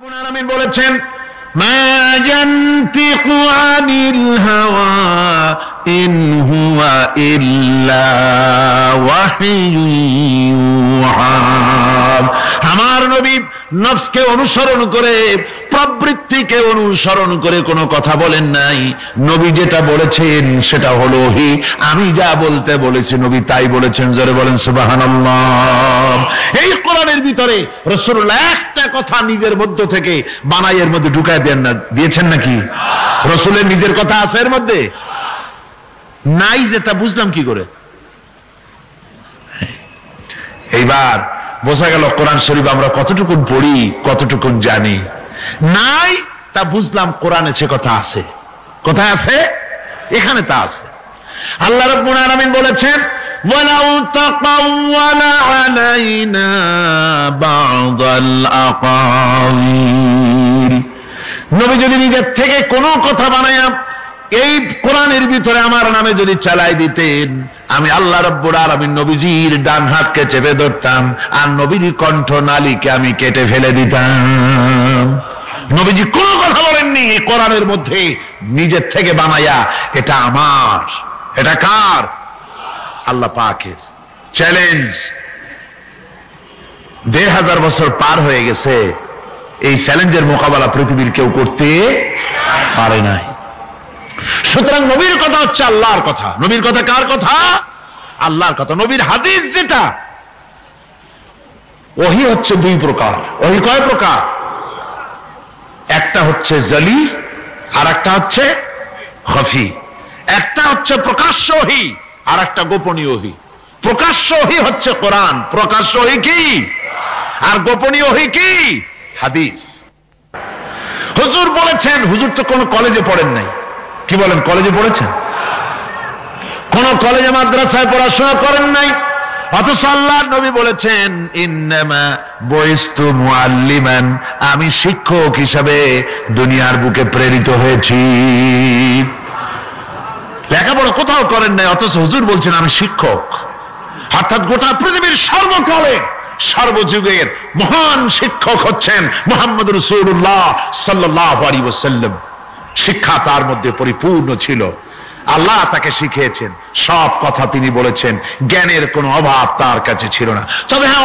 রব্বুল আলামিন বলেছেন মা ইয়ানতিকু আনিল হাওয়া ইন হুয়া ইল্লা ওয়াহয়ু ইউহা। আমার নবী নফসকে অনুসরণ করে, প্রবৃত্তিকে অনুসরণ করে কোনো কথা বলেন নাই। নবী যেটা বলেছেন সেটা হলো ওহী। আমি যা বলতে বলেছি নবী তাই বলেছেন। জোরে বলেন সুবহানাল্লাহ। এই কোরআনের ভিতরে রাসূলুল্লাহ একটা কথা নিজের মধ্য থেকে বানাইয়ের মধ্যে ঢুকায় দেন না, দিয়েছেন নাকি? রাসূলের নিজের কথা আছে এর মধ্যে? নাই, যেটা বুঝলাম কি করে? এইবার বোঝা গেল কোরআন শরীফ আমরা কতটুকুন পড়ি, কতটুকুন জানি। নাই তা বুঝলাম কোরআনে সে কথা আছে। কোথায় আছে? এখানে তা আছে। আল্লাহ রাব্বুল আলামিন বলেছেন ওয়ালাউ তাকাওয়ালা আলাইনা বা'দাল আকাওয়িল। নবী যদি নিজের থেকে কোনো কথা বানায়া এই কোরআনের ভিতরে আমার নামে যদি চালাই দিতেন, আমি আল্লাহ রাব্বুল আলামিন নবীজির ডান হাতকে চেপে ধরতাম আর নবীর কণ্ঠ নালীকে আমি কেটে ফেলে দিতাম। নবীজি কোনো কথা বলেননি এই কোরআনের মধ্যে নিজের থেকে বানায়া। এটা আমার, এটা কার? আল্লাহ পাকের। চ্যালেঞ্জ। ১৫০০ বছর পার হয়ে গেছে, এই চ্যালেঞ্জের মোকাবেলা পৃথিবীর কেউ করতে পারে নাই। সুতরাং নবীর কথা হচ্ছে আল্লাহর কথা। নবীর কথা কার কথা? আল্লাহর কথা। নবীর হাদিস যেটা, ওহী হচ্ছে দুই প্রকার। ওহী কয় প্রকার? একটা হচ্ছে জলি আর একটা হচ্ছে খফি। একটা হচ্ছে প্রকাশ্য ওহী আর একটা গোপনীয় ওহী। প্রকাশ্য ওহী হচ্ছে কোরআন, প্রকাশ্য ওহী কি? আর গোপনীয় ওহী কি? হাদিস। হুজুর বলেছেন, হুজুর তো কোন কলেজে পড়েন নাই। কি বলেন? কলেজে পড়েছেন? কোন কলেজে মাদ্রাসায় পড়াশোনা করেন নাই, অথচ আল্লাহর নবী বলেছেন ইন্নামা বুইস্তু মুআল্লিমান, আমি শিক্ষক হিসাবে দুনিয়ার বুকে প্রেরিত হয়েছি। লেখাপড়া কোথাও করেন নাই, অথচ হুজুর বলছেন আমি শিক্ষক। অর্থাৎ গোটা পৃথিবীর সর্বকালে সর্বযুগের মহান শিক্ষক হচ্ছেন মুহাম্মদ রাসূলুল্লাহ সাল্লাল্লাহু আলাইহি ওয়াসাল্লাম। শিক্ষা তার মধ্যে পরিপূর্ণ ছিল। আল্লাহ তাকে শিখিয়েছেন, সব কথা তিনি বলেছেন, জ্ঞানের কোনো অভাব তার কাছে ছিল না। তবে হ্যাঁ,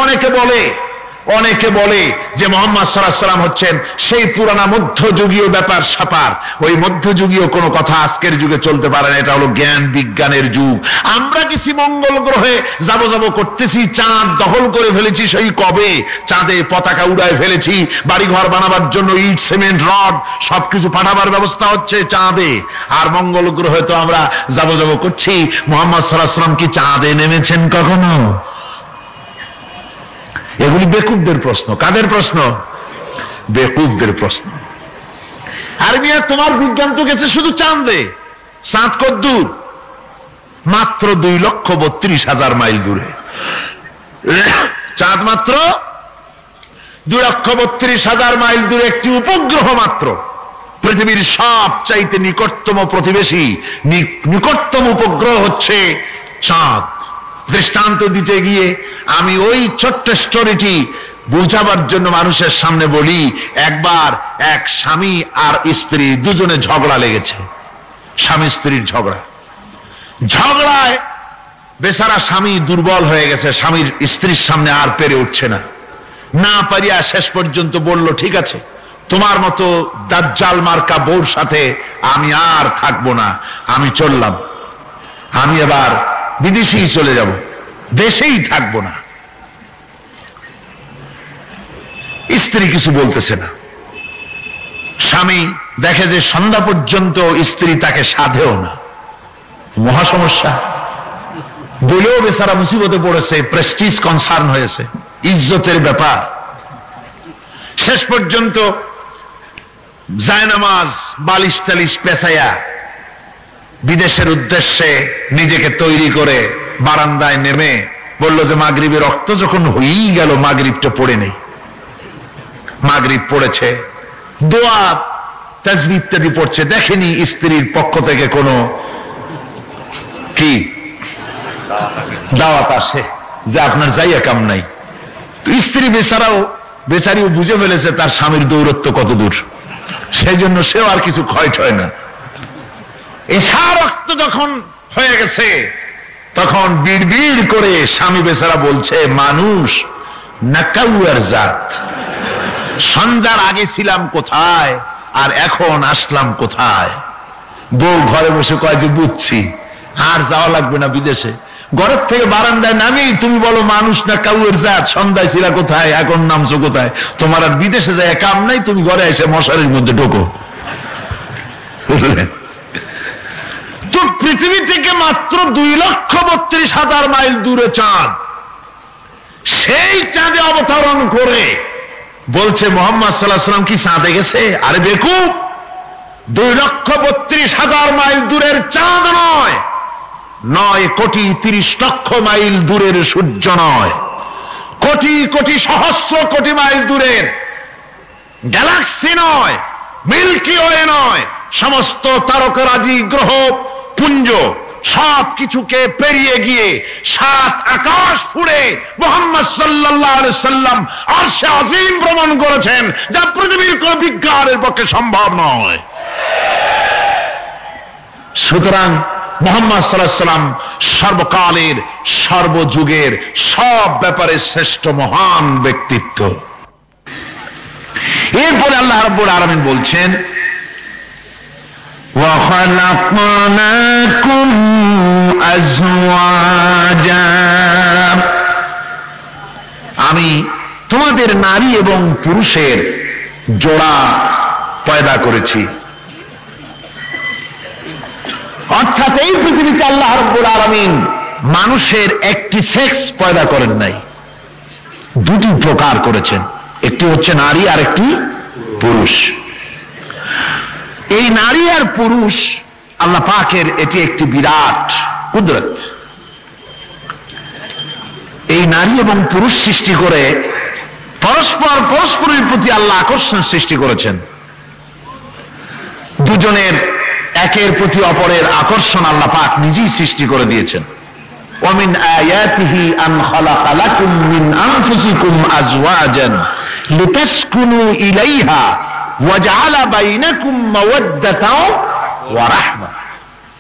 অনেকে বলে যে মুহাম্মদ সাল্লাল্লাহু আলাইহি ওয়াসাল্লাম হচ্ছেন সেই পুরানা মধ্যযুগীয় ব্যাপার স্যাপার। ওই মধ্যযুগীয় কোনো কথা আজকের যুগে চলতে পারে না। এটা হলো জ্ঞান বিজ্ঞানের যুগ। আমরা কিছু মঙ্গল গ্রহে যাব করতেছি, চাঁদ দখল করে ফেলেছি সেই কবে, চাঁদে পতাকা উড়ায় ফেলেছি, বাড়িঘর বানাবার জন্য ইট সিমেন্ট রড সবকিছু পাঠাবার ব্যবস্থা হচ্ছে চাঁদে। আর মঙ্গল গ্রহে তো আমরা যাব করছি। মুহাম্মদ সাল্লাল্লাহু আলাইহি ওয়াসাল্লাম কি চাঁদে নেমেছেন কখনো? এগুলি বেকুবদের প্রশ্ন। কাদের প্রশ্ন? বেকুবদের প্রশ্ন। আর মিয়া তোমার বিজ্ঞান তো গেছে শুধু চাঁদে। চাঁদ কত দূর? মাত্র 2,32,000 মাইল দূরে। চাঁদ মাত্র 2,32,000 মাইল দূরে একটি উপগ্রহ মাত্র। পৃথিবীর সবচাইতে নিকটতম প্রতিবেশী, নিকটতম উপগ্রহ হচ্ছে চাঁদ। দৃষ্টান্ত দিতে গিয়ে আমি ওই ছোট্ট স্টোরিটি বুঝাবার জন্য মানুষের সামনে বলি। একবার এক স্বামী আর স্ত্রী দুজনে ঝগড়া লেগেছে। স্বামী স্ত্রীর ঝগড়ায় বেচারা স্বামী দুর্বল হয়ে গেছে, স্বামীর স্ত্রীর সামনে আর পেরে উঠছে না পারিয়া শেষ পর্যন্ত বলল, ঠিক আছে, তোমার মতো দাজ্জাল মার্কা বউর সাথে আমি আর থাকবো না, আমি চললাম, আমি এবার বিদেশেই চলে যাব, দেশেই থাকবো না। স্ত্রী কিছু বলতেছে না। স্বামী দেখে যে সন্ধ্যা পর্যন্ত স্ত্রী তাকে সাধেও না। মহা সমস্যা। বলেও বেচারা মুসিবতে পড়েছে, প্রেস্টিজ কনসার্ন হয়েছে, ইজ্জতের ব্যাপার। শেষ পর্যন্ত জায়নামাজ বালিশ টালিশ পেছাইয়া বিদেশের উদ্দেশ্যে নিজেকে তৈরি করে বারান্দায় নেমে বলল যে মাগরিবের রক্ত যখন হয়েই গেল, মাগরিবটা পড়ে নেই। মাগরিব পড়েছে, দোয়া তাসবিহ ইত্যাদি পড়ছে, দেখেনি স্ত্রীর পক্ষ থেকে কোনো কি দাওয়াত আসে যে আপনার যাইয়া কাম নাই। স্ত্রী বেচারাও বেচারিও বুঝে ফেলেছে তার স্বামীর দৌরত্ব কত দূর, সেই জন্য সেও আর কিছু ক্ষয় হয় না। এসা রক্ত যখন হয়ে গেছে তখন বিড়বিড় করে স্বামী বেচারা বলছে, মানুষ না কাউয়ার জাত, সন্ধ্যার আগে ছিলাম কোথায় আর এখন আসলাম কোথায়। বউ ঘরে বসে কয় যে বুঝছি, আর যাওয়া লাগবে না বিদেশে। ঘরের থেকে বারান্দায় নামি তুমি বলো মানুষ না কাউয়ের জাত, সন্ধ্যায় ছিলা কোথায় এখন নামছো কোথায়। তোমার আর বিদেশে যায় কাম নাই, তুমি ঘরে এসে মশারির মধ্যে ঢোকো। তো পৃথিবী থেকে মাত্র 2,32,000 মাইল দূরে চাঁদ, সেই চাঁদে অবতরণ করে বলছে মুহাম্মদ সাল্লাল্লাহু আলাইহি ওয়াসাল্লাম কি চাঁদে গেছে? আরে বেকুব, 2,32,000 মাইল দূরের চাঁদ নয়, 9,30,00,000 মাইল দূরের সূর্য নয়, কোটি কোটি সহস্র কোটি মাইল দূরের গ্যালাক্সি নয়, মিল্কি ওয়ে নয়, সমস্ত তারকারাজি গ্রহ পুঞ্জ সব কিছুকে পেরিয়ে গিয়ে 7 আকাশ ফুড়ে মুহাম্মদ সাল্লাল্লাহু আলাইহি সাল্লাম আরশে আজিম ভ্রমণ করেছেন, যা পৃথিবীর কোন বিজ্ঞানের পক্ষে সম্ভব নয়। সুতরাং মুহাম্মদ সাল্লাল্লাহু আলাইহি সাল্লাম সর্বকালের সর্বযুগের সব ব্যাপারে শ্রেষ্ঠ মহান ব্যক্তিত্ব। এরপরে আল্লাহ রাব্বুল আলামিন বলছেন, وَخَلَقْنَاكُمْ أَزْوَاجًا, আমি তোমাদের নারী এবং পুরুষের জোড়া পয়দা করেছি। অর্থাৎ এই পৃথিবীতে আল্লাহ রাব্বুল আলামিন মানুষের একটি সেক্স পয়দা করেন নাই, দুটি প্রকার করেছেন, একটি হচ্ছে নারী আর একটি পুরুষ। এই নারী আর পুরুষ আল্লাহ পাকের এটি একটি বিরাট কুদরত। এই নারী এবং পুরুষ সৃষ্টি করে পরস্পর পরস্পরের প্রতি আল্লাহ আকর্ষণ সৃষ্টি করেছেন। দুজনের একের প্রতি অপরের আকর্ষণ আল্লাহ পাক নিজেই সৃষ্টি করে দিয়েছেন। ওয়ামিন আয়াতিহি আন খালাকা লাকুম মিন আনফুসিকুম আজওয়াজান লিতাসকুনু ইলাইহা ওয়াজআলা বাইনাকুম মাওয়াদ্দাতাও ওয়া রাহমা।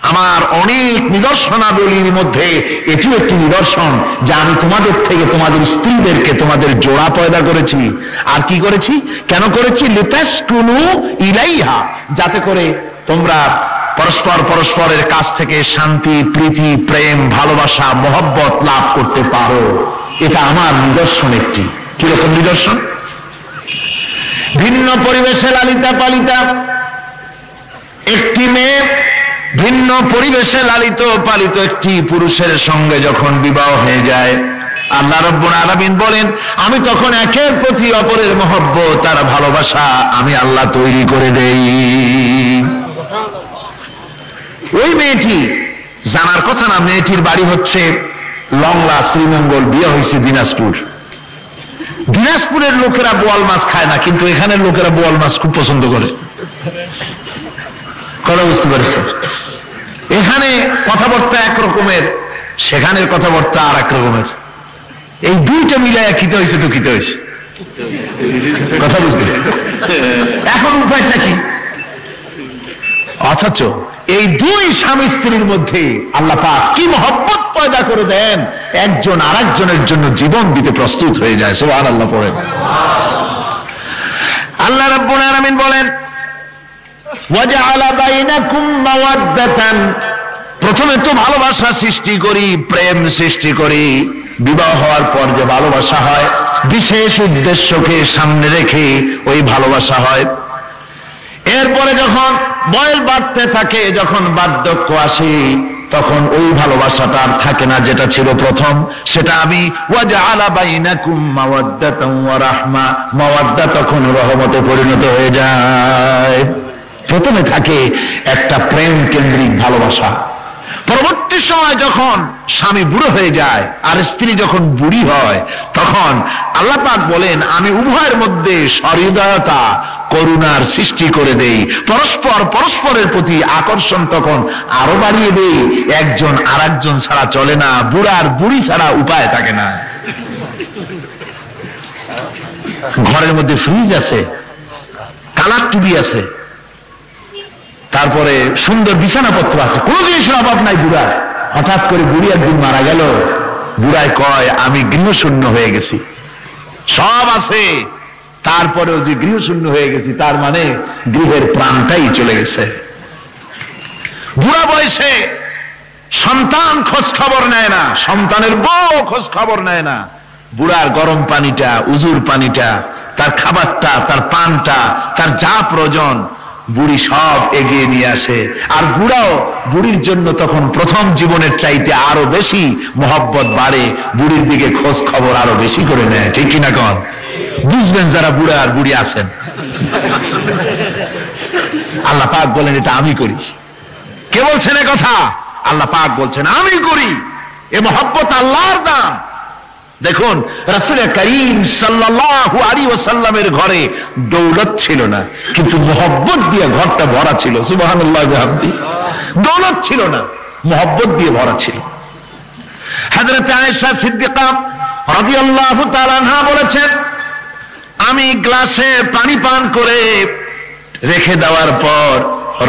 আমার অনেক নিদর্শনাবলীর মধ্যে এটিও একটি নিদর্শন যে আমি তোমাদের থেকে তোমাদের স্ত্রীদেরকে তোমাদের জোড়া পয়দা করেছি। আর কি করেছি, কেন করেছি? লিতাসকুনু ইলাইহা, যাতে করে তোমরা পরস্পর পরস্পরের কাছ থেকে শান্তি, প্রীতি, প্রেম, ভালোবাসা, মহব্বত লাভ করতে পারো। এটা আমার নিদর্শন একটি। কিরকম নিদর্শন? ভিন্ন পরিবেশে লালিতা পালিতা একটি মেয়ে ভিন্ন পরিবেশে লালিত পালিত একটি পুরুষের সঙ্গে যখন বিবাহ হয়ে যায়, আল্লাহ রাব্বুল আলামিন বলেন আমি তখন একের প্রতি অপরের মহব্বত আর ভালোবাসা আমি আল্লাহ তৈরি করে দেই। ওই মেয়েটি জানার কথা না, মেয়েটির বাড়ি হচ্ছে লংলা, শ্রীমঙ্গল, বিয়ে হয়েছে দিনাজপুর। দিনাজপুরের লোকেরা বোয়াল মাছ খায় না, কিন্তু এখানের লোকেরা বোয়াল মাছ খুব পছন্দ করে। কথা বুঝতে পেরেছেন? এখানে কথাবার্তা এক রকমের, সেখানের কথাবার্তা আর এক রকমের। এই দুইটা মিলাইয়া খিতে হয়েছে তো খিতে হয়েছে। কথা বুঝতে এখন উপায়টা কি? অথচ এই দুই স্বামী স্ত্রীর মধ্যে আল্লাহ পাক কি মহব্বত পয়দা করে দেন, একজন আরেকজনের জন্য জীবন দিতে প্রস্তুত হয়ে যায়। সুবহানাল্লাহ পড়েন। আল্লাহ রাব্বুল আলামিন বলেন ওয়াজআলা বাইনাকুম মাওয়াদ্দাতান, প্রথমে তো ভালোবাসা সৃষ্টি করি, প্রেম সৃষ্টি করি। বিবাহ হওয়ার পর যে ভালোবাসা হয় বিশেষ উদ্দেশ্যকে সামনে রেখে ওই ভালোবাসা হয়। এরপরে যখন বয়স বাড়তে থাকে, যখন বার্ধক্য আসে, তখন ওই ভালোবাসাটা আর থাকে না যেটা ছিল প্রথম। সেটা আমি ওয়াজআলা বাইনাকুম মাওয়াদ্দাতান ওয়া রাহমা, মাওয়াদ্দা তখন রহমতে পরিণত হয়ে যায়। প্রথমে থাকে একটা প্রেম কেন্দ্রিক ভালোবাসা। পরবর্তী সময় যখন স্বামী বুড়ো হয়ে যায় আর স্ত্রী যখন বুড়ি হয়, তখন আল্লাহ পাক বলেন আমি উভয়ের মধ্যে সহৃদয়তা, করুণার সৃষ্টি করে দেই। পরস্পর পরস্পরের প্রতি আকর্ষণ তখন আরো বাড়িয়ে দেই। একজন আর একজন ছাড়া চলে না, বুড়ার বুড়ি ছাড়া উপায় থাকে না। ঘরের মধ্যে ফ্রিজ আছে, কালার টিভি আছে, তারপরে সুন্দর বিছানাপত্র আছে, কোন জিনিসের অভাব নাই বুড়া। হঠাৎ করে বুড়ি একদিন মারা গেল। বুড়ায় কয় আমি গৃহশূন্য হয়ে গেছি, সব আছে তারপরেও যে গৃহশূন্য হয়ে গেছি, তার মানে গৃহের প্রাণটাই চলে গেছে। বুড়া বয়সে সন্তান খোঁজ খবর নেয় না, সন্তানের বউ খোঁজ খবর নেয় না। বুড়ার গরম পানিটা, উজুর পানিটা, তার খাবারটা, তার পানটা, তার যা প্রয়োজন বুড়ি সব এগিয়ে নিয়ে আসে। আর বুড়াও বুড়ির জন্য তখন প্রথম জীবনের চাইতে আরো বেশি মহব্বত বাড়ে, বুড়ির দিকে খোঁজ খবর আরো বেশি করে নেয়। ঠিক কিনা কন? বুঝবেন যারা বুড়া আর বুড়ি আছেন। আল্লাহ পাক বলেন এটা আমি করি। কে বলছেন এ কথা? আল্লাহ পাক বলছেন আমি করি। এ মহব্বত আল্লাহর দান। দেখুন রাসূল করিম সাল্লাল্লাহু আলাইহি ওয়াসাল্লামের ঘরে দৌলত ছিল না, কিন্তু মহব্বত দিয়ে ঘরটা ভরা ছিল। সুবহানাল্লাহ ওয়া বিহামদি। দৌলত ছিল না, মহব্বত দিয়ে ভরা ছিল। হযরত আয়েশা সিদ্দিকা রাদিয়াল্লাহু তাআলা আনহা বলেছেন, আমি গ্লাসে পানি পান করে রেখে দেওয়ার পর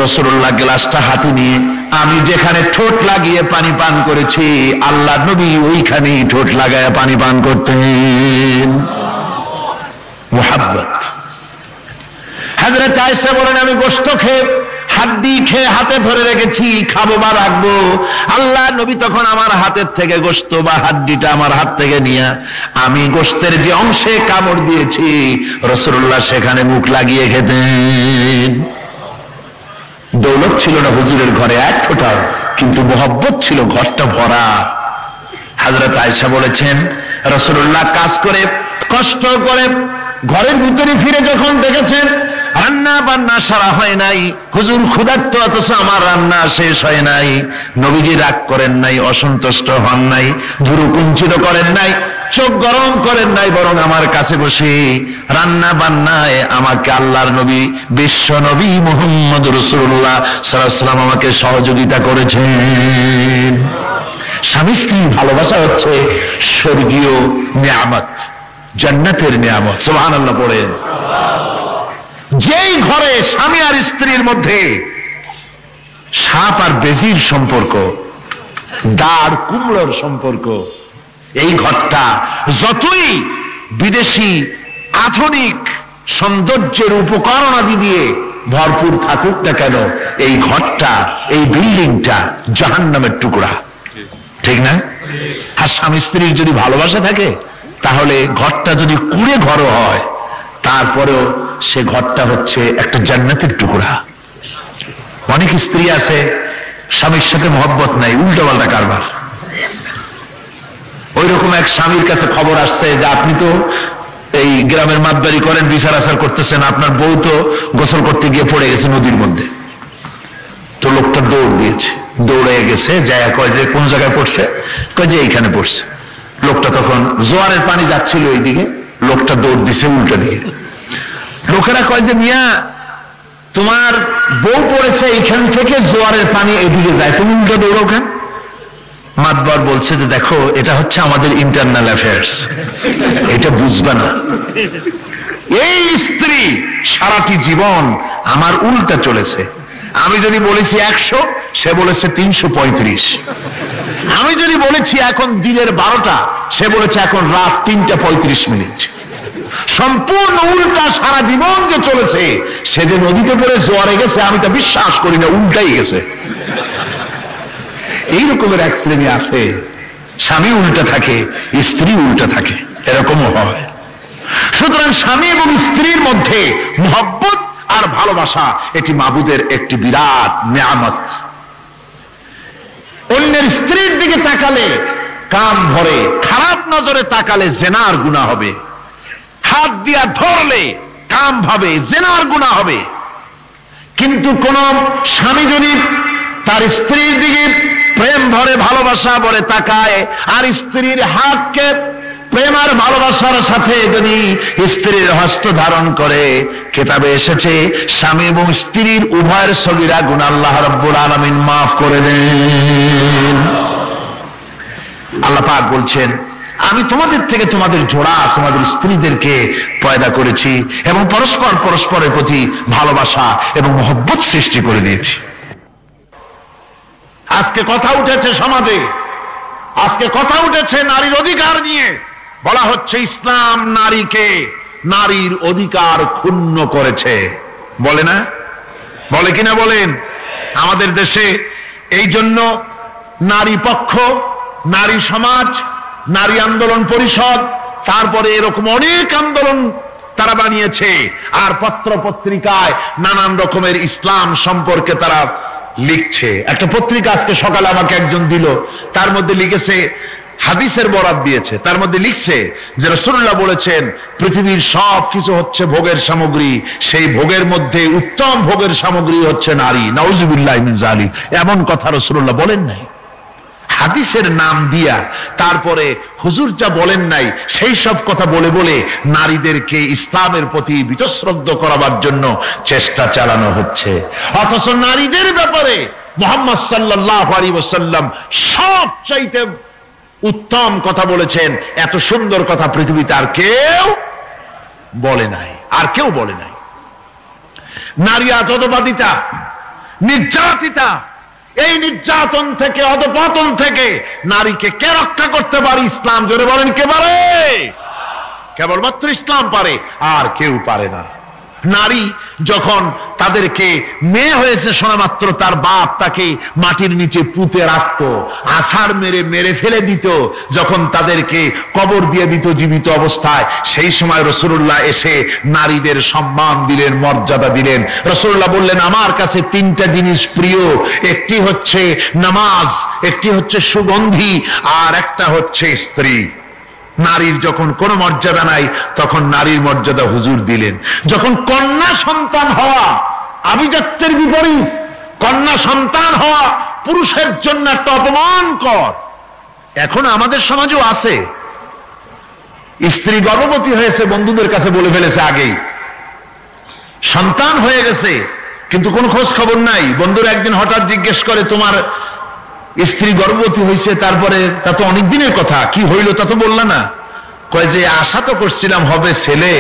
রাসূলুল্লাহ গ্লাসটা হাতে নিয়ে আমি যেখানে ঠোঁট লাগিয়ে পানি পান করেছি, আল্লাহ নবী ওইখানেই ঠোঁট লাগায় পানি পান করতেন। মুহাব্বত। হযরত আয়েশা বলেন আমি গোশত খেয়ে হাড্ডি খেয়ে হাতে ধরে রেখেছি, খাবো বা রাখবো। আল্লাহ নবী তখন আমার হাতের থেকে গোশত বা হাড্ডিটা আমার হাত থেকে নিয়ে আমি গোশতের যে অংশে কামড় দিয়েছি রাসূলুল্লাহ সেখানে মুখ লাগিয়ে খেতেন। দৌলত ছিল না হুজুরের ঘরে এক ফোঁটাও, কিন্তু মহব্বত ছিল ঘরটা ভরা। হযরত আয়েশা বলেছেন রাসূলুল্লাহ কাজ করে কষ্ট করে ঘরের ভিতরে ফিরে যখন দেখেছেন রান্না বান্না সারা হয় নাই, হুজুর ক্ষুধার্ত অথচ আমার রান্না শেষ হয় নাই, নবীজি রাগ করেন নাই, অসন্তুষ্ট হন নাই, ভুরু কুঞ্চিত করেন নাই, চোখ গরম করেন নাই, বরং আমার কাছে বসে রান্না বান্নায় আমাকে আল্লাহর নবী বিশ্ব নবী মুহাম্মদ রাসূলুল্লাহ সাল্লাল্লাহু আলাইহি ওয়াসাল্লাম আমাকে সহযোগিতা করেছেন। স্বামী স্ত্রী ভালোবাসা হচ্ছে স্বর্গীয় নিয়ামত, জান্নাতের নিয়ামত। সুবহানাল্লাহ পড়েন। যেই ঘরে স্বামী আর স্ত্রীর মধ্যে সাপ আর বেজির সম্পর্ক, দাঁড় কুমড়োর সম্পর্ক, এই ঘরটা যতই বিদেশি আধুনিক সৌন্দর্যের উপকরণ আদি দিয়ে ভরপুর থাকুক না কেন, এই ঘরটা, এই বিল্ডিংটা জাহান্নামের টুকরা। ঠিক না? আর স্বামী স্ত্রীর যদি ভালোবাসা থাকে তাহলে ঘরটা যদি কুড়ে ঘর হয় তারপরেও সে ঘরটা হচ্ছে একটা জান্নাতের টুকরা। অনেক স্ত্রী আছে স্বামীর সাথে মহব্বত নাই, উল্টো পাল্টা কারবার। ওই রকম এক স্বামীর কাছে খবর আসছে যে আপনি তো এই গ্রামের মাতবাড়ি করেন, বিচার আচার করতেছেন, আপনার বউ তো গোসল করতে গিয়ে পড়ে গেছে নদীর মধ্যে। তো লোকটা দৌড় দিয়েছে, দৌড়ে গেছে, যায় কয় যে কোন জায়গায় পড়ছে, কয় যে এইখানে পড়ছে। লোকটা তখন জোয়ারের পানি যাচ্ছিল এইদিকে, লোকটা দৌড় দিছে উল্টা দিকে। লোকেরা কয় যে মিয়া তোমার বউ পড়েছে এইখান থেকে জোয়ারের পানি এদিকে যায়, তুমি উল্টা দৌড়ো কেন? মাতবার বলছে যে দেখো এটা হচ্ছে আমাদের ইন্টারনাল অ্যাফেয়ার্স, এটা বুঝবে না। এই স্ত্রী সারাটি জীবন আমার উল্টা চলেছে। আমি যদি বলেছি 100, সে বলেছে 335। আমি যদি বলেছি এখন দিনের 12টা, সে বলেছে এখন রাত 3:35। সম্পূর্ণ উল্টা সারা জীবন যে চলেছে। সে যে নদীতে পড়ে জোয়ারে গেছে আমি তা বিশ্বাস করি না, উল্টাই গেছে। এই রকমের এক শ্রেণী আছে, স্বামী উল্টা থাকে, স্ত্রী উল্টা থাকে, এরকমও হয়। সুতরাং স্বামী এবং স্ত্রীর মধ্যে মহব্বত আর ভালোবাসা এটি মাবুদের একটি বিরাট নিয়ামত। অন্যের স্ত্রীর দিকে তাকালে কান ভরে, খারাপ নজরে তাকালে জেনার গুনাহ হবে, হাত দিয়া ধরলে কাম ভাবে জেনার গুনাহ হবে। কিন্তু কোন স্বামী যদি তার স্ত্রীর দিকে প্রেম ভরে ভালোবাসা ভরে তাকায় আর স্ত্রীর হাতকে প্রেম আর ভালোবাসার সাথে যদি স্ত্রীর হস্ত ধারণ করে, কিতাবে এসেছে স্বামী এবং স্ত্রীর উভয়ের সগীরা গুনাহ আল্লাহ রাব্বুল আলামিন মাফ করে দেন। আল্লাহ পাক বলছেন আমি তোমাদের থেকে তোমাদের জোড়া, তোমাদের স্ত্রীদেরকে পয়দা করেছি এবং পরস্পর পরস্পরের প্রতি ভালোবাসা এবং মহব্বত সৃষ্টি করে দিয়েছি। আজকে কথা উঠেছে সমাজে, আজকে কথা উঠেছে নারীর অধিকার নিয়ে। বলা হচ্ছে ইসলাম নারীকে, নারীর অধিকার ক্ষুণ্ণ করেছে। বলে না? বলে কিনা বলেন? আমাদের দেশে এই জন্য নারী পক্ষ, নারী সমাজ, নারী আন্দোলন পরিষদ, তারপরে এরকম অনেক আন্দোলন তারা বানিয়েছে। আর পত্র পত্রিকায় নানান রকমের ইসলাম সম্পর্কে তারা লিখছে। একটা পত্রিকা আজকে সকালে আমাকে একজন দিল, তার মধ্যে লিখেছে, হাদিসের বরাত দিয়েছে, তার মধ্যে লিখছে যে রাসূলুল্লাহ বলেছেন পৃথিবীর সব কিছু হচ্ছে ভোগের সামগ্রী, সেই ভোগের মধ্যে উত্তম ভোগের সামগ্রী হচ্ছে নারী। নাউযুবিল্লাহি মিন যালিক, এমন কথা রাসূলুল্লাহ বলেন নাই। হাদিসের নাম দিয়া তারপরে হুজুর যা বলেন নাই সেই সব কথা বলে বলে নারীদেরকে ইসলামের প্রতি বীতশ্রদ্ধ করাবার জন্য চেষ্টা চালানো হচ্ছে। অথচ নারীদের ব্যাপারে মুহাম্মদ সাল্লাল্লাহু আলাইহি ওয়াসাল্লাম সবচাইতে উত্তম কথা বলেছেন। এত সুন্দর কথা পৃথিবীতে আর কেউ বলে নাই, আর কেউ বলে নাই। নারী অধঃপাতিতা, নির্যাতিতা, এই নির্যাতন থেকে, অধঃপতন থেকে নারীকে কে রক্ষা করতে পারে? ইসলাম। জোরে বলেন, কে পারে? কেবলমাত্র ইসলাম পারে, আর কেউ পারে না। নারী যখন তাদেরকে মেয়ে হয়েছে শোনা মাত্র তার বাপ তাকে মাটির নিচে পুঁতে রাখত, আছাড় মেরে মেরে ফেলে দিত, যখন তাদেরকে কবর দিয়ে দিত জীবিত অবস্থায়, সেই সময় রাসূলুল্লাহ এসে নারীদের সম্মান দিলেন, মর্যাদা দিলেন। রাসূলুল্লাহ বললেন, আমার কাছে তিনটা জিনিস প্রিয়, একটি হচ্ছে নামাজ, একটি হচ্ছে সুগন্ধি, আর একটা হচ্ছে স্ত্রী। নারীর যখন কোনো মর্যাদা নাই তখন নারীর মর্যাদা হুজুর দিলেন। যখন কন্যা সন্তান হওয়া আভিজাত্যের বিপরীত, কন্যা সন্তান হওয়া পুরুষের জন্য একটা অপমানকর। এখন আমাদের সমাজেও আছে, স্ত্রী গর্ভবতী হয়েছে, বন্ধুদের কাছে বলে ফেলেছে আগেই, সন্তান হয়ে গেছে কিন্তু কোনো খোঁজ খবর নাই। বন্ধুরা একদিন হঠাৎ জিজ্ঞেস করে, তোমার স্ত্রী গর্ভবতী হয়েছে? তারপরে তা তো অনেক দিনের কথা, কি হইল তা তো বললা না। কয় যে আশা তো করছিলাম হবে ছেলে,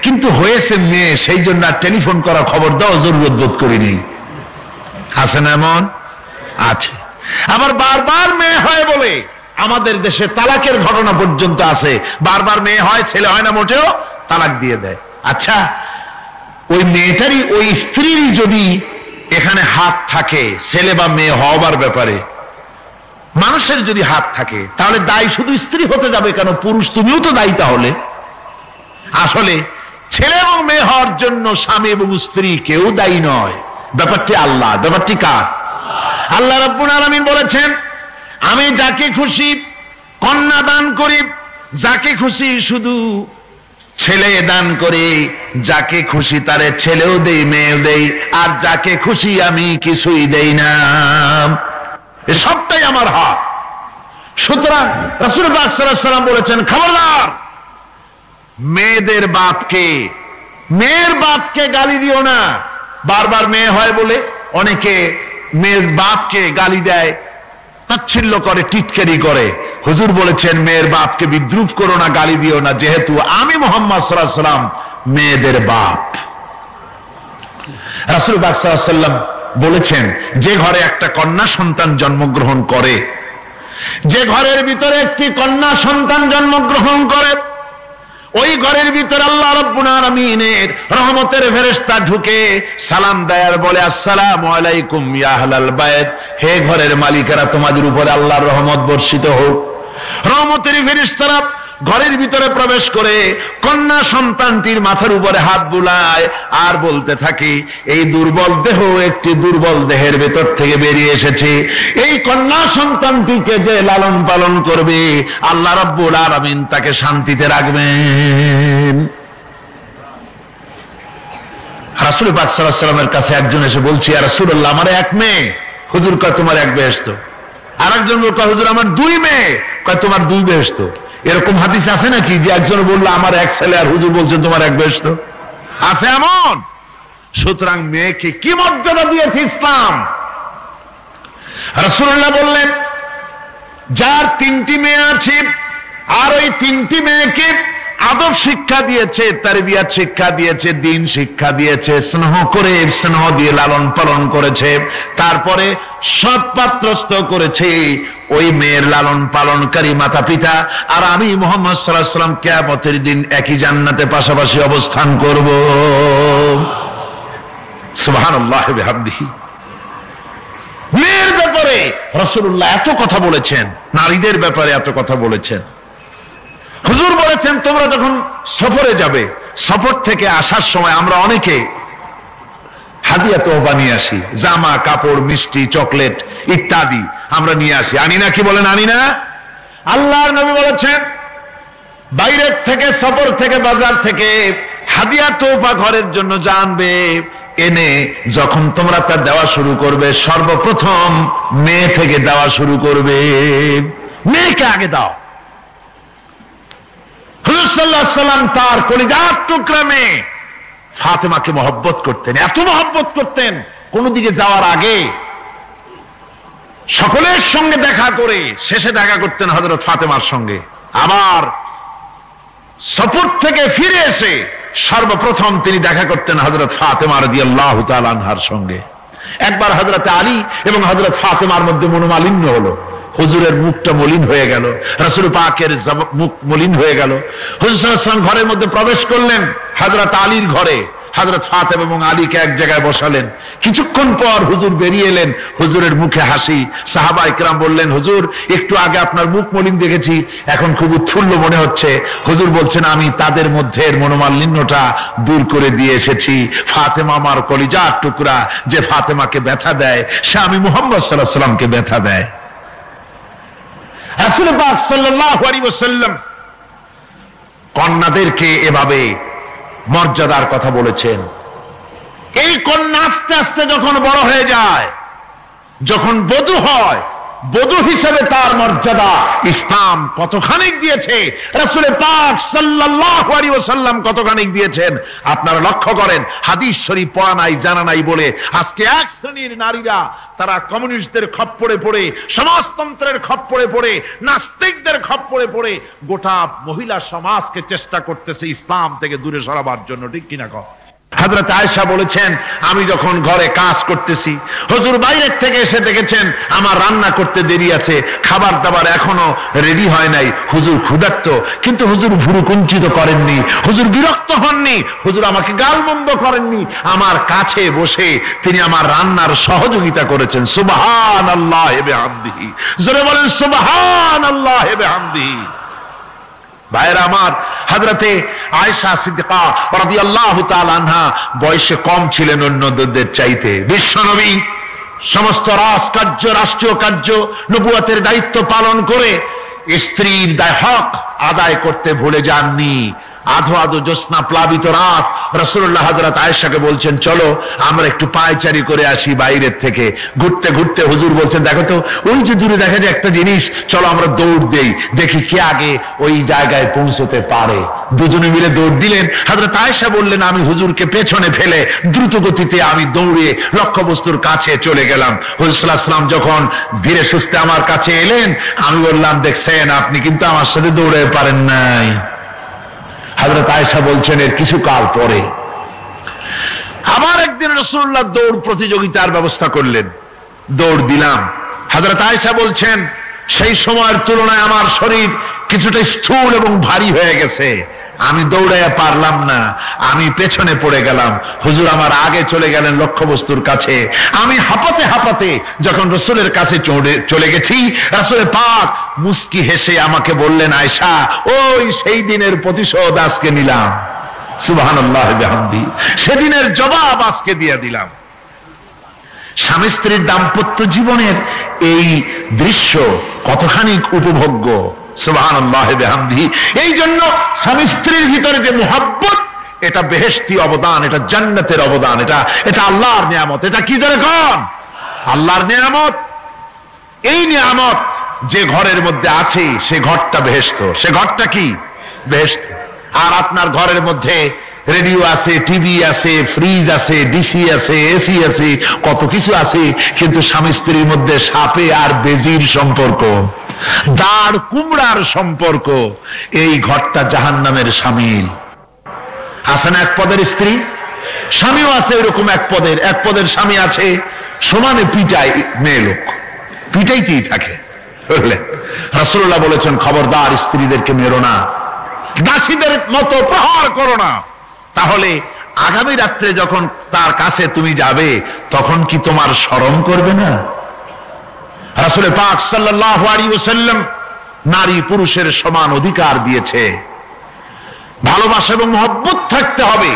কিন্তু হয়েছে মেয়ে, সেই জন্য আর টেলিফোন করা, খবর দেওয়া জরুরত বোধ করিনি। আছে না এমন? আছে। আবার বারবার মেয়ে হয় বলে আমাদের দেশে তালাকের ঘটনা পর্যন্ত আছে। বারবার মেয়ে হয়, ছেলে হয় না মোটেও, তালাক দিয়ে দেয়। আচ্ছা, ওই মেয়েটারই, ওই স্ত্রীর যদি এখানে হাত থাকে ছেলে বা মেয়ে হওয়ার ব্যাপারে, মানুষের যদি হাত থাকে, তাহলে দায়ী শুধু স্ত্রী হতে যাবে কেন? পুরুষ তুমিও তো দায়ী তাহলে। আসলে ছেলে এবং মেয়ে হওয়ার জন্য স্বামী এবং স্ত্রী কেউ দায়ী নয়, ব্যাপারটি আল্লাহ। ব্যাপারটি কার? আল্লাহ রাব্বুল আলামিন বলেছেন, আমি যাকে খুশি কন্যা দান করি, যাকে খুশি শুধু ছেলে দান করে, যাকে খুশি তারে ছেলেও দেই, মেয়েও দেই, আর যাকে খুশি আমি কিছুই দেই না। সবটাই আমার হাত। সুতরাং রাসূল পাক সাল্লাল্লাহু আলাইহি ওয়াসাল্লাম বলেছেন, খবরদার মেয়েদের বাপকে, মেয়ের বাপকে গালি দিও না। বারবার মেয়ে হয় বলে অনেকে মেয়ের বাপকে গালি দেয়, তাচ্ছিল্য করে, টিটকারি করে। হুজুর বলেছেন, মেয়ের বাপকে বিদ্রুপ করো না, গালি দিও না, যেহেতু আমি মুহাম্মদ সাল্লাল্লাহু আলাইহি ওয়াসাল্লাম মেয়েদের বাপ। রাসূল পাক সাল্লাল্লাহু আলাইহি ওয়াসাল্লাম বলেছেন, যে ঘরে একটা কন্যা সন্তান জন্মগ্রহণ করে, যে ঘরের ভিতরে একটি কন্যা সন্তান জন্মগ্রহণ করে, ওই ঘরের ভিতরে আল্লাহ রাব্বুল আলামিনের রহমতের ফেরেশতা ঢুকে সালাম দেয় আর বলে, আসসালামু আলাইকুম ইয়া আহলাল বাইত, হে ঘরের মালিকেরা, তোমাদের উপরে আল্লাহর রহমত বর্ষিত হোক। রহমতের ফেরেশতারা ঘরের ভিতরে প্রবেশ করে কন্যা সন্তানটির মাথার উপরে হাত বুলায় আর বলতে থাকে, এই দুর্বল দেহ একটি দুর্বল দেহের ভেতর থেকে বেরিয়ে এসেছে, এই কন্যা সন্তানটিকে যে লালন পালন করবে আল্লাহ রাব্বুল আলামিন তাকে শান্তিতে রাখবেন। রাসূল পাক সাল্লাল্লাহু আলাইহি ওয়াসাল্লামের কাছে একজন এসে বলছে, ইয়া রাসূলুল্লাহ, আমার এক মেয়ে। হুজুর কয়, তোমার এক বেহেশত। আরেকজন কয়, হুজুর আমার দুই মেয়ে। কয়, তোমার দুই বেহেশত। এরকম হাদিস আছে নাকি যে একজন বললো আমার এক ছেলে, আর হুজুর বলছেন তোমার এক বেহেশত? আছে এমন? সুতরাং মেয়েকে কি মর্যাদা দিয়েছে ইসলাম। রাসূলুল্লাহ বললেন, যার তিনটি মেয়ে আছে আর ওই তিনটি মেয়েকে আদব শিক্ষা দিয়েছে, তারবিয়াত শিক্ষা দিয়েছে, দ্বীন শিক্ষা দিয়েছে, স্নেহ করে স্নেহ দিয়ে লালন পালন করেছে, তারপরে সৎ পাত্রস্থ করেছে ওই মেয়ের লালন পালনকারী মাতা পিতা। আর আমি মুহাম্মদ সাল্লাল্লাহু আলাইহি ওয়াসাল্লাম কিয়ামতের দিন একই জান্নাতে পাশাপাশি অবস্থান করব। সুবহানাল্লাহ ওয়া বিহামদিহি। মেয়ের ব্যাপারে রাসূলুল্লাহ এত কথা বলেছেন, নারীদের ব্যাপারে এত কথা বলেছেন। হুজুর বলেছেন তোমরা যখন সফরে যাবে, সফর থেকে আসার সময় আমরা অনেকে হাদিয়া তোহফা নিয়ে আসি, জামা কাপড় মিষ্টি চকলেট ইত্যাদি আমরা নিয়ে আসি, আনি না? কি বলেন আনি না? আল্লাহর নবী বলেছেন বাইরের থেকে সফর থেকে বাজার থেকে হাদিয়া তোহফা ঘরের জন্য জানবে, এনে যখন তোমরা তা দেওয়া শুরু করবে সর্বপ্রথম মেয়ে থেকে দেওয়া শুরু করবে, মেয়েকে আগে দাও। হুজুর সাল্লাল্লাহু আলাইহি ওয়াসাল্লাম তার কলিজার টুকরা মেয়ে ফাতেমাকে মহব্বত করতেন, এত মহব্বত করতেন কোন দিকে যাওয়ার আগে সকলের সঙ্গে দেখা করে শেষে দেখা করতেন হযরত ফাতেমার সঙ্গে। আবার সফর থেকে ফিরে এসে সর্বপ্রথম তিনি দেখা করতেন হযরত ফাতেমা রাদিয়াল্লাহু তাআলা আনহার সঙ্গে। একবার হযরত আলী এবং হযরত ফাতেমার মধ্যে মনোমালিন্য হলো, হুজুরের মুখটা মলিন হয়ে গেল, রাসূল পাকের মুখ মলিন হয়ে গেল। হুজুর সাল্লাল্লাহু আলাইহি ওয়াসাল্লাম ঘরের মধ্যে প্রবেশ করলেন, হযরত আলীর ঘরে হযরত ফাতেমা এবং আলীকে এক জায়গায় বসালেন। কিছুক্ষণ পর হুজুর বেরিয়ে এলেন, হুজুরের মুখে হাসি। সাহাবায়ে কেরাম বললেন, হুজুর একটু আগে আপনার মুখ মলিন দেখেছি, এখন খুব উৎফুল্ল মনে হচ্ছে। হুজুর বলছেন আমি তাদের মধ্যে মনোমালিন্যটা দূর করে দিয়ে এসেছি। ফাতেমা আমার কলিজার টুকরা, যে ফাতেমাকে ব্যথা দেয় সে আমি মুহাম্মদ সাল্লাল্লাহু আলাইহি ওয়াসাল্লামকে ব্যথা দেয়। রাসূল পাক সাল্লাল্লাহু আলাইহি ওয়াসাল্লাম কন্যাদেরকে এভাবে মর্যাদার কথা বলেছেন। এই কন্যা আস্তে আস্তে যখন বড় হয়ে যায়, যখন বধূ হয়, বধূ হিসেবে তার মর্যাদা ইসলাম কতখানি দিয়েছে, রাসূল পাক সাল্লাল্লাহু আলাইহি ওয়াসাল্লাম কতখানি দিয়েছেন আপনারা লক্ষ্য করেন। হাদিস শরীফ পড়া নাই জানা নাই বলে আজকে এক শ্রেণীর নারীরা তারা কমিউনিস্টদের খপ্পরে পড়ে, সমাজতন্ত্রের খপ্পরে পড়ে, নাস্তিকদের খপ্পরে পড়ে গোটা মহিলা সমাজকে চেষ্টা করতেছে ইসলাম থেকে দূরে সরাবার জন্য, ঠিক কিনা কও? হযরত আয়েশা বলেছেন আমি যখন ঘরে কাজ করতেছি, হুজুর বাইরের থেকে এসে দেখেছেন আমার রান্না করতে দেরি আছে, খাবার দাবার এখনো রেডি হয় নাই, হুজুর ক্ষুধার্ত, কিন্তু হুজুর ভুরু কুঞ্চিত করেননি, হুজুর বিরক্ত হননি, হুজুর আমাকে গালমন্দ করেননি, আমার কাছে বসে তিনি আমার রান্নার সহযোগিতা করেছেন। সুবহানাল্লাহি ওয়া বিহামদিহি, জোরে বলেন সুবহানাল্লাহি ওয়া বিহামদিহি। ভাইরা আমার, হযরতে আয়েশা সিদ্দিকা রাদিয়াল্লাহু তাআলা আনহা বয়সে কম ছিলেন অন্যদের চাইতে। বিশ্বনবী সমস্ত রাজকার্য, রাষ্ট্রীয় কার্য, নবুয়তের দায়িত্ব পালন করে স্ত্রীর হক আদায় করতে ভুলে যাননি। আধো আধো জ্যোৎস্না প্লাবিত রাত রাসূলুল্লাহ হযরত আয়েশাকে বলছেন চলো আমরা একটু পায়চারি করে আসি বাইরের থেকে। ঘুরতে ঘুরতে হুজুর বলছেন দেখো তো ওই যে দূরে দেখা যায় একটা জিনিস, চলো আমরা দৌড় দেই, দেখি কে আগে ওই জায়গায় পৌঁছতে পারে। দুজনে মিলে দৌড় দিলেন। হযরত আয়েশা বললেন আমি হুজুরকে পেছনে ফেলে দ্রুত গতিতে আমি দৌড়ে লক্ষ্যবস্তুর কাছে চলে গেলাম। হুজুর সাল্লাল্লাহু আলাইহি ওয়াসাল্লাম যখন ধীরে সুস্থে আমার কাছে এলেন, আমি বললাম দেখছেন আপনি কিন্তু আমার সাথে দৌড়ে পারেন নাই। হযরত আয়েশা বলছেন এর কিছু কাল পরে আবার একদিন রাসূলুল্লাহ দৌড় প্রতিযোগিতার ব্যবস্থা করলেন, দৌড় দিলাম। হযরত আয়েশা বলছেন সেই সময়ের তুলনায় আমার শরীর কিছুটা স্থূল এবং ভারী হয়ে গেছে, আমি দৌড়াইয়া পারলাম না, আমি পেছনে পড়ে গেলাম। হুজুর আমার আগে চলে গেলেন লক্ষ্যবস্তুর কাছে। আমি হাঁপাতে হাঁপাতে যখন রাসূলের কাছে চলে গেছি, রাসূল পাক মুস্কি হেসে আমাকে বললেন আয়েশা ওই সেই দিনের প্রতিশোধ আজকে নিলাম। সুবহানাল্লাহি ওয়া বিহামদিহি, সেদিনের জবাব আজকে দিয়ে দিলাম। স্বামী স্ত্রীর দাম্পত্য জীবনের এই দৃশ্য কতখানি উপভোগ্য, সুবহানাল্লাহি ওয়া বিহামদিহি। এই জন্য স্বামী স্ত্রীর ভিতরে যে মুহাব্বত, এটা বেহেশতি অবদান, এটা জান্নাতের অবদান, এটা আল্লাহর নিয়ামত। এটা কি ধরে কোন আল্লাহর নিয়ামত। এই নিয়ামত যে ঘরের মধ্যে আছে সে ঘরটা বেহেশত, সে ঘরটা কি বেহেশত। আর আপনার ঘরের মধ্যে রেডিও আছে, টিভি আছে, ফ্রিজ আছে, ডিসি আছে, এসি আছে, কত কিছু আছে, কিন্তু স্বামী স্ত্রীর মধ্যে সাপে আর বেজির সম্পর্ক। দাঁড় কুমড়ার সম্পর্ক, এই ঘরটা জাহান্নামের সামিল। আছে না এক পদের স্ত্রী, স্বামীও আছে এরকম এক পদের স্বামী আছে, সমানে পিটায় মেয়ে লোক, পিটাইতেই থাকে। বুঝলেন, রাসূলুল্লাহ বলেছেন খবরদার স্ত্রীদেরকে মেরো না, দাসীদের মতো প্রহার করো না। তাহলে আগামী রাত্রে যখন তার কাছে তুমি যাবে তখন কি তোমার শরম করবে না? রাসূল পাক সাল্লাল্লাহু আলাইহি ওয়াসাল্লাম নারী পুরুষের সমান অধিকার দিয়েছে। ভালোবাসা এবং মহব্বত থাকতে হবে,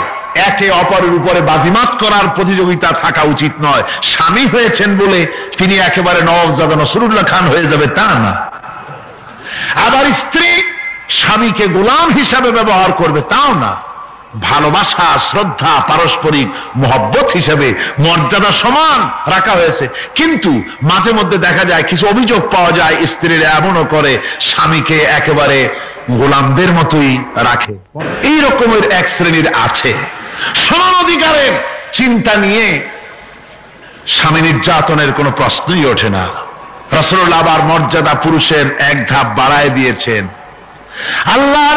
একে অপরের উপরে বাজিমাত করার প্রতিযোগিতা থাকা উচিত নয়। স্বামী হয়েছেন বলে তিনি একেবারে নওয়াবজাদা নসরুল্লাহ খান হয়ে যাবে তা না। আবার স্ত্রী স্বামীকে গোলাম হিসাবে ব্যবহার করবে তাও না। ভালোবাসা, শ্রদ্ধা, পারস্পরিক মহব্বত হিসেবে মর্যাদা সমান রাখা হয়েছে। কিন্তু মাঝে মধ্যে দেখা যায়, কিছু অভিযোগ পাওয়া যায়, স্ত্রীরা এমনও করে স্বামীকে একেবারে গোলামদের মতোই রাখে। এই রকমের এক শ্রেণীর আছে। সমান অধিকারের চিন্তা নিয়ে স্বামী নির্যাতনের কোনো প্রশ্নই ওঠে না। রাসূলুল্লাহ আবার মর্যাদা পুরুষের এক ধাপ বাড়ায় দিয়েছেন। আল্লাহ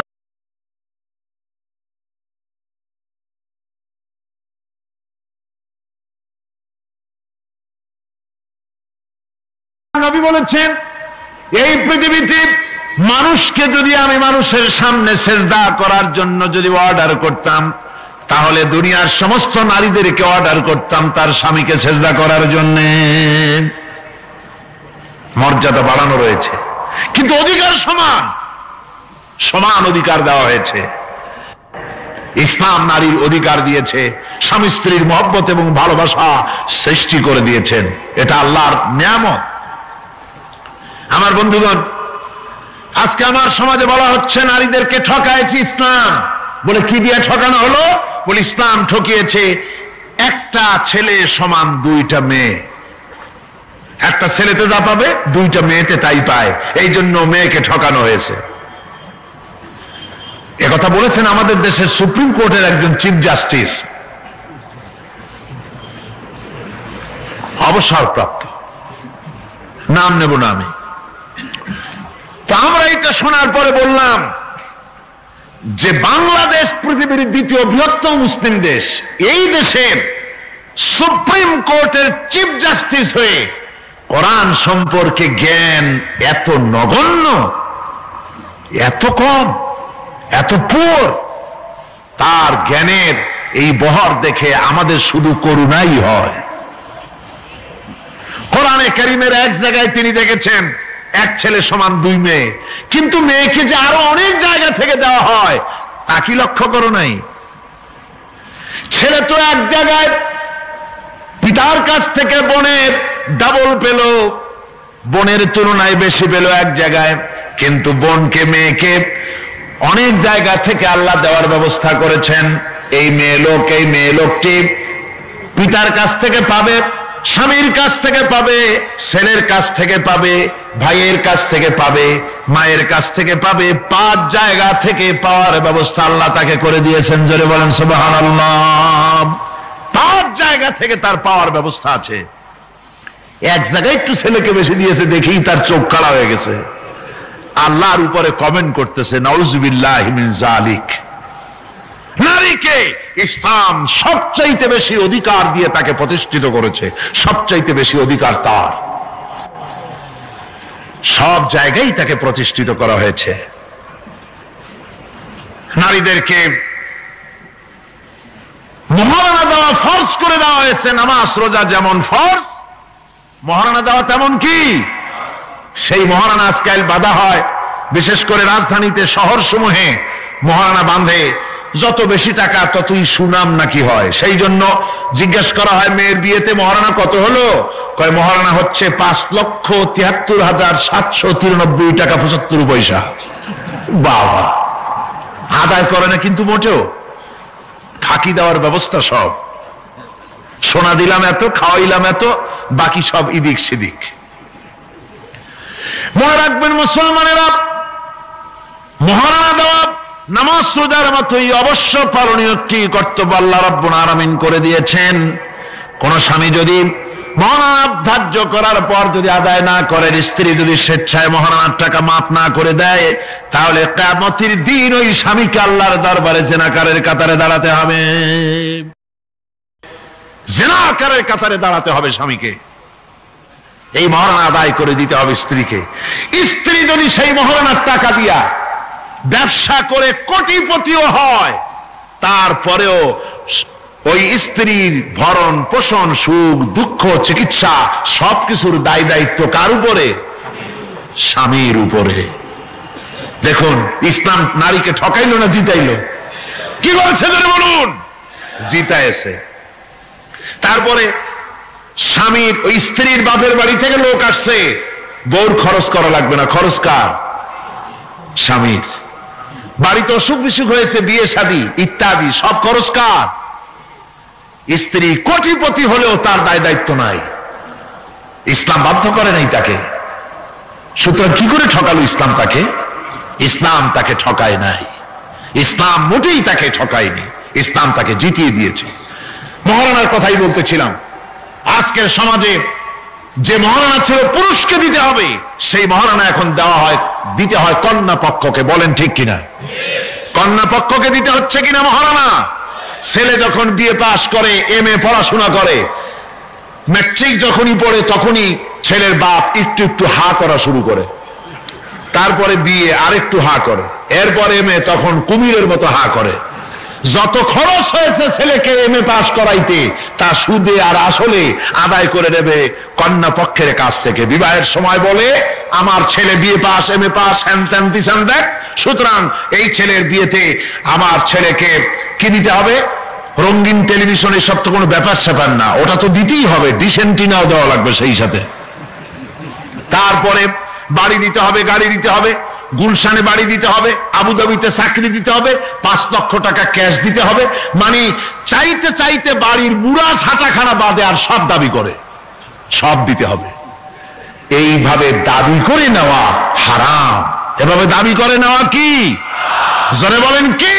নবী বলেছেন, এই পৃথিবীতে মানুষকে যদি আমি মানুষের সামনে সেজদা করার জন্য যদি অর্ডার করতাম, তাহলে দুনিয়ার সমস্ত নারীদেরকে অর্ডার করতাম তার স্বামীকে সেজদা করার জন্য। মর্যাদা বাড়ানো রয়েছে, কিন্তু অধিকার সমান, সমান অধিকার দেওয়া হয়েছে। ইসলাম নারীর অধিকার দিয়েছে, স্বামী স্ত্রীর মহব্বত এবং ভালোবাসা সৃষ্টি করে দিয়েছেন। এটা আল্লাহর নিয়ামত। আমার বন্ধুগণ, আজকে আমার সমাজে বলা হচ্ছে নারীদেরকে ঠকাইছে ইসলাম। বলে কি দিয়ে ঠকানো হলো? বলে ইসলাম ঠকিয়েছে একটা ছেলে সমান দুইটা মেয়ে। একটা ছেলেতে যা পাবে দুইটা মেয়েতে তাই পায়, এই জন্য মেয়েকে ঠকানো হয়েছে। একথা বলেছেন আমাদের দেশের সুপ্রিম কোর্টের একজন চিফ জাস্টিস, অবসরপ্রাপ্ত, নাম নেব না আমি। তো আমরা এটা শোনার পরে বললাম যে বাংলাদেশ পৃথিবীর দ্বিতীয় বৃহত্তম মুসলিম দেশ, এই দেশের সুপ্রিম কোর্টের চিফ জাস্টিস হয়ে কোরআন সম্পর্কে জ্ঞান এত নগণ্য, এত কম, এত পুয়ার, তার জ্ঞানের এই বহর দেখে আমাদের শুধু করুণাই হয়। কোরআনে কারীমের এক জায়গায় তিনি দেখেছেন এক ছেলে সমান দুই মেয়ে, কিন্তু মেয়েকে যে আরো অনেক জায়গা থেকে দেওয়া হয় তা কি লক্ষ্য করো নাই? ছেলে তো এক জায়গায় পিতার কাছ থেকে বোনের ডাবল পেল, বোনের তুলনায় বেশি পেল এক জায়গায়, কিন্তু বোনকে মেয়েকে অনেক জায়গা থেকে আল্লাহ দেওয়ার ব্যবস্থা করেছেন। এই মেয়ে লোকটি পিতার কাছ থেকে পাবে, স্বামীর কাছ থেকে পাবে, ছেলের কাছ থেকে পাবে, ভাইয়ের কাছ থেকে পাবে, মায়ের কাছ থেকে পাবে, 5 জায়গা থেকে পাওয়ার ব্যবস্থা আল্লাহ তাকে করে দিয়েছেন। জোরে বলেন সুবহানাল্লাহ। 5 জায়গা থেকে তার পাওয়ার ব্যবস্থা আছে। এক জায়গায় একটু ছেলেকে বেশি দিয়েছে দেখেই তার চোখ কাড়া হয়ে গেছে। আল্লাহর উপরে কমেন্ট করতেছে নাউযুবিল্লাহি মিন যালিক। নারীকে ইসলাম সবচাইতে বেশি অধিকার দিয়ে তাকে প্রতিষ্ঠিত করেছে, সবচাইতে বেশি অধিকার তার, সব জায়গায় তাকে প্রতিষ্ঠিত করা হয়েছে। নারীদেরকে মহারণা দেওয়া ফরজ করে দেওয়া হয়েছে। নামাজ রোজা যেমন ফরজ, মহারণা দেওয়া তেমন কি? সেই মহারণা আজকাল বাঁধা হয়, বিশেষ করে রাজধানীতে, শহর সমূহে মহারণা বাঁধে। যত বেশি টাকা ততই সুনাম নাকি হয়। সেই জন্য জিজ্ঞেস করা হয় মেয়ের বিয়েতে মহারণা কত হলো? কয় মহারণা হচ্ছে 5,73,793 টাকা 75 পয়সা। বাবা, আদায় করে না কিন্তু মোটেও, ফাঁকি দেওয়ার ব্যবস্থা সব। সোনা দিলাম এত, খাওয়াইলাম এত, বাকি সব ইদিক সিদিক। মনে রাখবেন মুসলমানেরা, মহারণা দেওয়া নামাজ রোজার মতোই অবশ্য পালনীয় একটি কর্তব্য আল্লাহ রাব্বুল আলামিন করে দিয়েছেন। কোন স্বামী যদি মহারণা ধার্য করার পর যদি আদায় না করেন, স্ত্রী যদি স্বেচ্ছায় মহারণার টাকা মাফ না করে দেয়, তাহলে কিয়ামতের দিন ওই স্বামীকে আল্লাহর দরবারে জিনাকারের কাতারে দাঁড়াতে হবে। জিনাকারের কাতারে দাঁড়াতে হবে স্বামীকে। এই মহারণা আদায় করে দিতে হবে স্ত্রীকে। স্ত্রী যদি সেই মহারণার টাকা দিয়া ব্যবসা করে কোটিপতিও হয়, তারপরেও ওই স্ত্রীর ভরণ পোষণ, সুখ দুঃখ, চিকিৎসা সবকিছুর দায় দায়িত্ব কার উপরে? স্বামীর উপরে। দেখুন, ইসলাম নারীকে ঠকাইলো না জিতাইলো? কি বলছে ধরে বলুন? জিতাইছে। তারপরে স্বামীর ওই স্ত্রীর বাপের বাড়ি থেকে লোক আসছে, বউর খরচ করা লাগবে না, খরচ কার? স্বামীর। বাড়িতে অসুখ বিসুখ হয়েছে, বিয়ে শাদী ইত্যাদি সব খরচ কার? স্ত্রী। কোটিপতি হলেও তার দায় দায়িত্ব নাই, ইসলাম বাধ্য করে নাই তাকে। সুতরাং কি করে ঠকালো ইসলাম তাকে? ইসলাম তাকে ঠকায় নাই, ইসলাম মোটেই তাকে ঠকায়নি, ইসলাম তাকে জিতিয়ে দিয়েছে। মহারণার কথাই বলতেছিলাম। আজকের সমাজে যে মহারণা ছিল পুরুষকে দিতে হবে, সেই মহারণা এখন দেওয়া হয়, দিতে হয় কন্যা পক্ষকে। বলেন ঠিক কিনা? কন্যা পক্ষকে দিতে হচ্ছে কিনা মহারণা? ছেলে যখন বিয়ে পাশ করে, MA পড়াশোনা করে, ম্যাট্রিক যখনই পড়ে, তখনই ছেলের বাপ একটু একটু হা করা শুরু করে। তারপরে বিয়ে আরেকটু হা করে, এরপর MA, তখন কুমিরের মতো হা করে। যত খরচ হয়েছে ছেলেকে MA পাস করাইতে, তা সুদে আর আসলে আদায় করে নেবে কন্যা পক্ষের কাছ থেকে। বিবাহের সময় বলে, আমার ছেলে বিয়ে পাস, MA পাস, হ্যান ত্যান দিশান দেখ, সুতরাং এই ছেলের বিয়েতে আমার ছেলেকে কি দিতে হবে? রঙিন টেলিভিশন, এসব তো কোনো ব্যাপার স্যাপার না, ওটা তো দিতেই হবে, ডিশ অ্যান্টিনাও দেওয়া লাগবে সেই সাথে। তারপরে বাড়ি দিতে হবে, গাড়ি দিতে হবে, গুলশানে বাড়ি দিতে হবে, আবুধাবিতে চাকরি দিতে হবে, 5 লক্ষ টাকা ক্যাশ দিতে হবে। মানে চাইতে চাইতে বাড়ির মুড়া ছাটাখানা বাদে আর সব দাবি করে, সব দিতে হবে। এইভাবে দাবি করে নেওয়া হারাম। এভাবে দাবি করে নেওয়া কি? জোরে বলেন কি?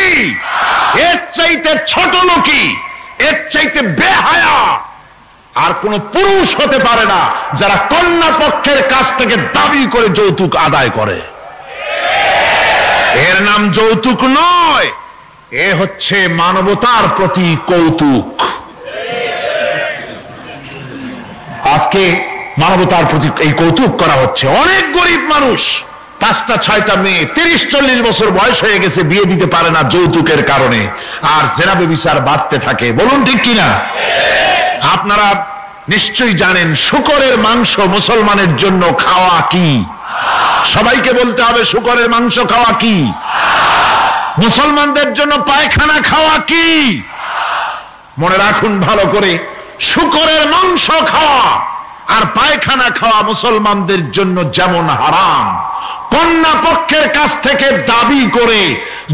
এর চাইতে ছোট লোকই, এর চাইতে বেহায়া আর কোন পুরুষ হতে পারে না যারা কন্যা পক্ষের কাছ থেকে দাবি করে যৌতুক আদায় করে। এর নাম যৌতুক নয়, এ হচ্ছে মানবতার প্রতি কৌতুক। আজকে মানবতার প্রতি এই কৌতুক করা হচ্ছে। অনেক গরিব মানুষ, 5টা 6টা মেয়ে, 30-40 বছর বয়স হয়ে গেছে, বিয়ে দিতে পারে না যৌতুকের কারণে, আর জেনা ব্যভিচার বাড়তে থাকে। বলুন ঠিক কিনা? আপনারা নিশ্চয়ই জানেন শূকরের মাংস মুসলমানের জন্য খাওয়া কি? সবাইকে বলতে হবে, শূকরের মাংস খাওয়া কি? মুসলমানদের জন্য পায়খানা খাওয়া কি? মনে রাখুন ভালো করে, শূকরের মাংস খাওয়া আর পায়খানা খাওয়া মুসলমানদের জন্য যেমন হারাম, কন্যা পক্ষের কাছ থেকে দাবি করে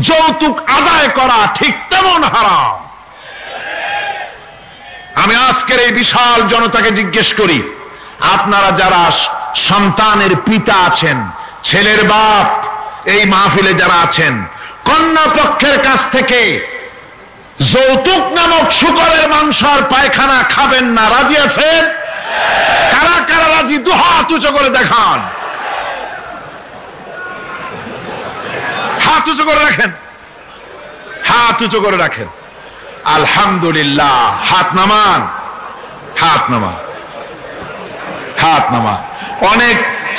যৌতুক আদায় করা ঠিক তেমন হারাম। আমি আজকের এই বিশাল জনতাকে জিজ্ঞেস করি, আপনারা যারা সন্তানের পিতা আছেন, ছেলের বাপ, এই মাহফিলে যারা আছেন, কন্যা পক্ষের কাছ থেকে যৌতুক নামক শূকরের মাংস আর পায়খানা খাবেন না, রাজি আছেন? কারা কারা রাজি? 2 হাত উঁচু করে দেখান, হাত উঁচু করে রাখেন, হাত উঁচু করে রাখেন। আলহামদুলিল্লাহ। হাত নামান, হাত নামান, হাত নামান। অনেক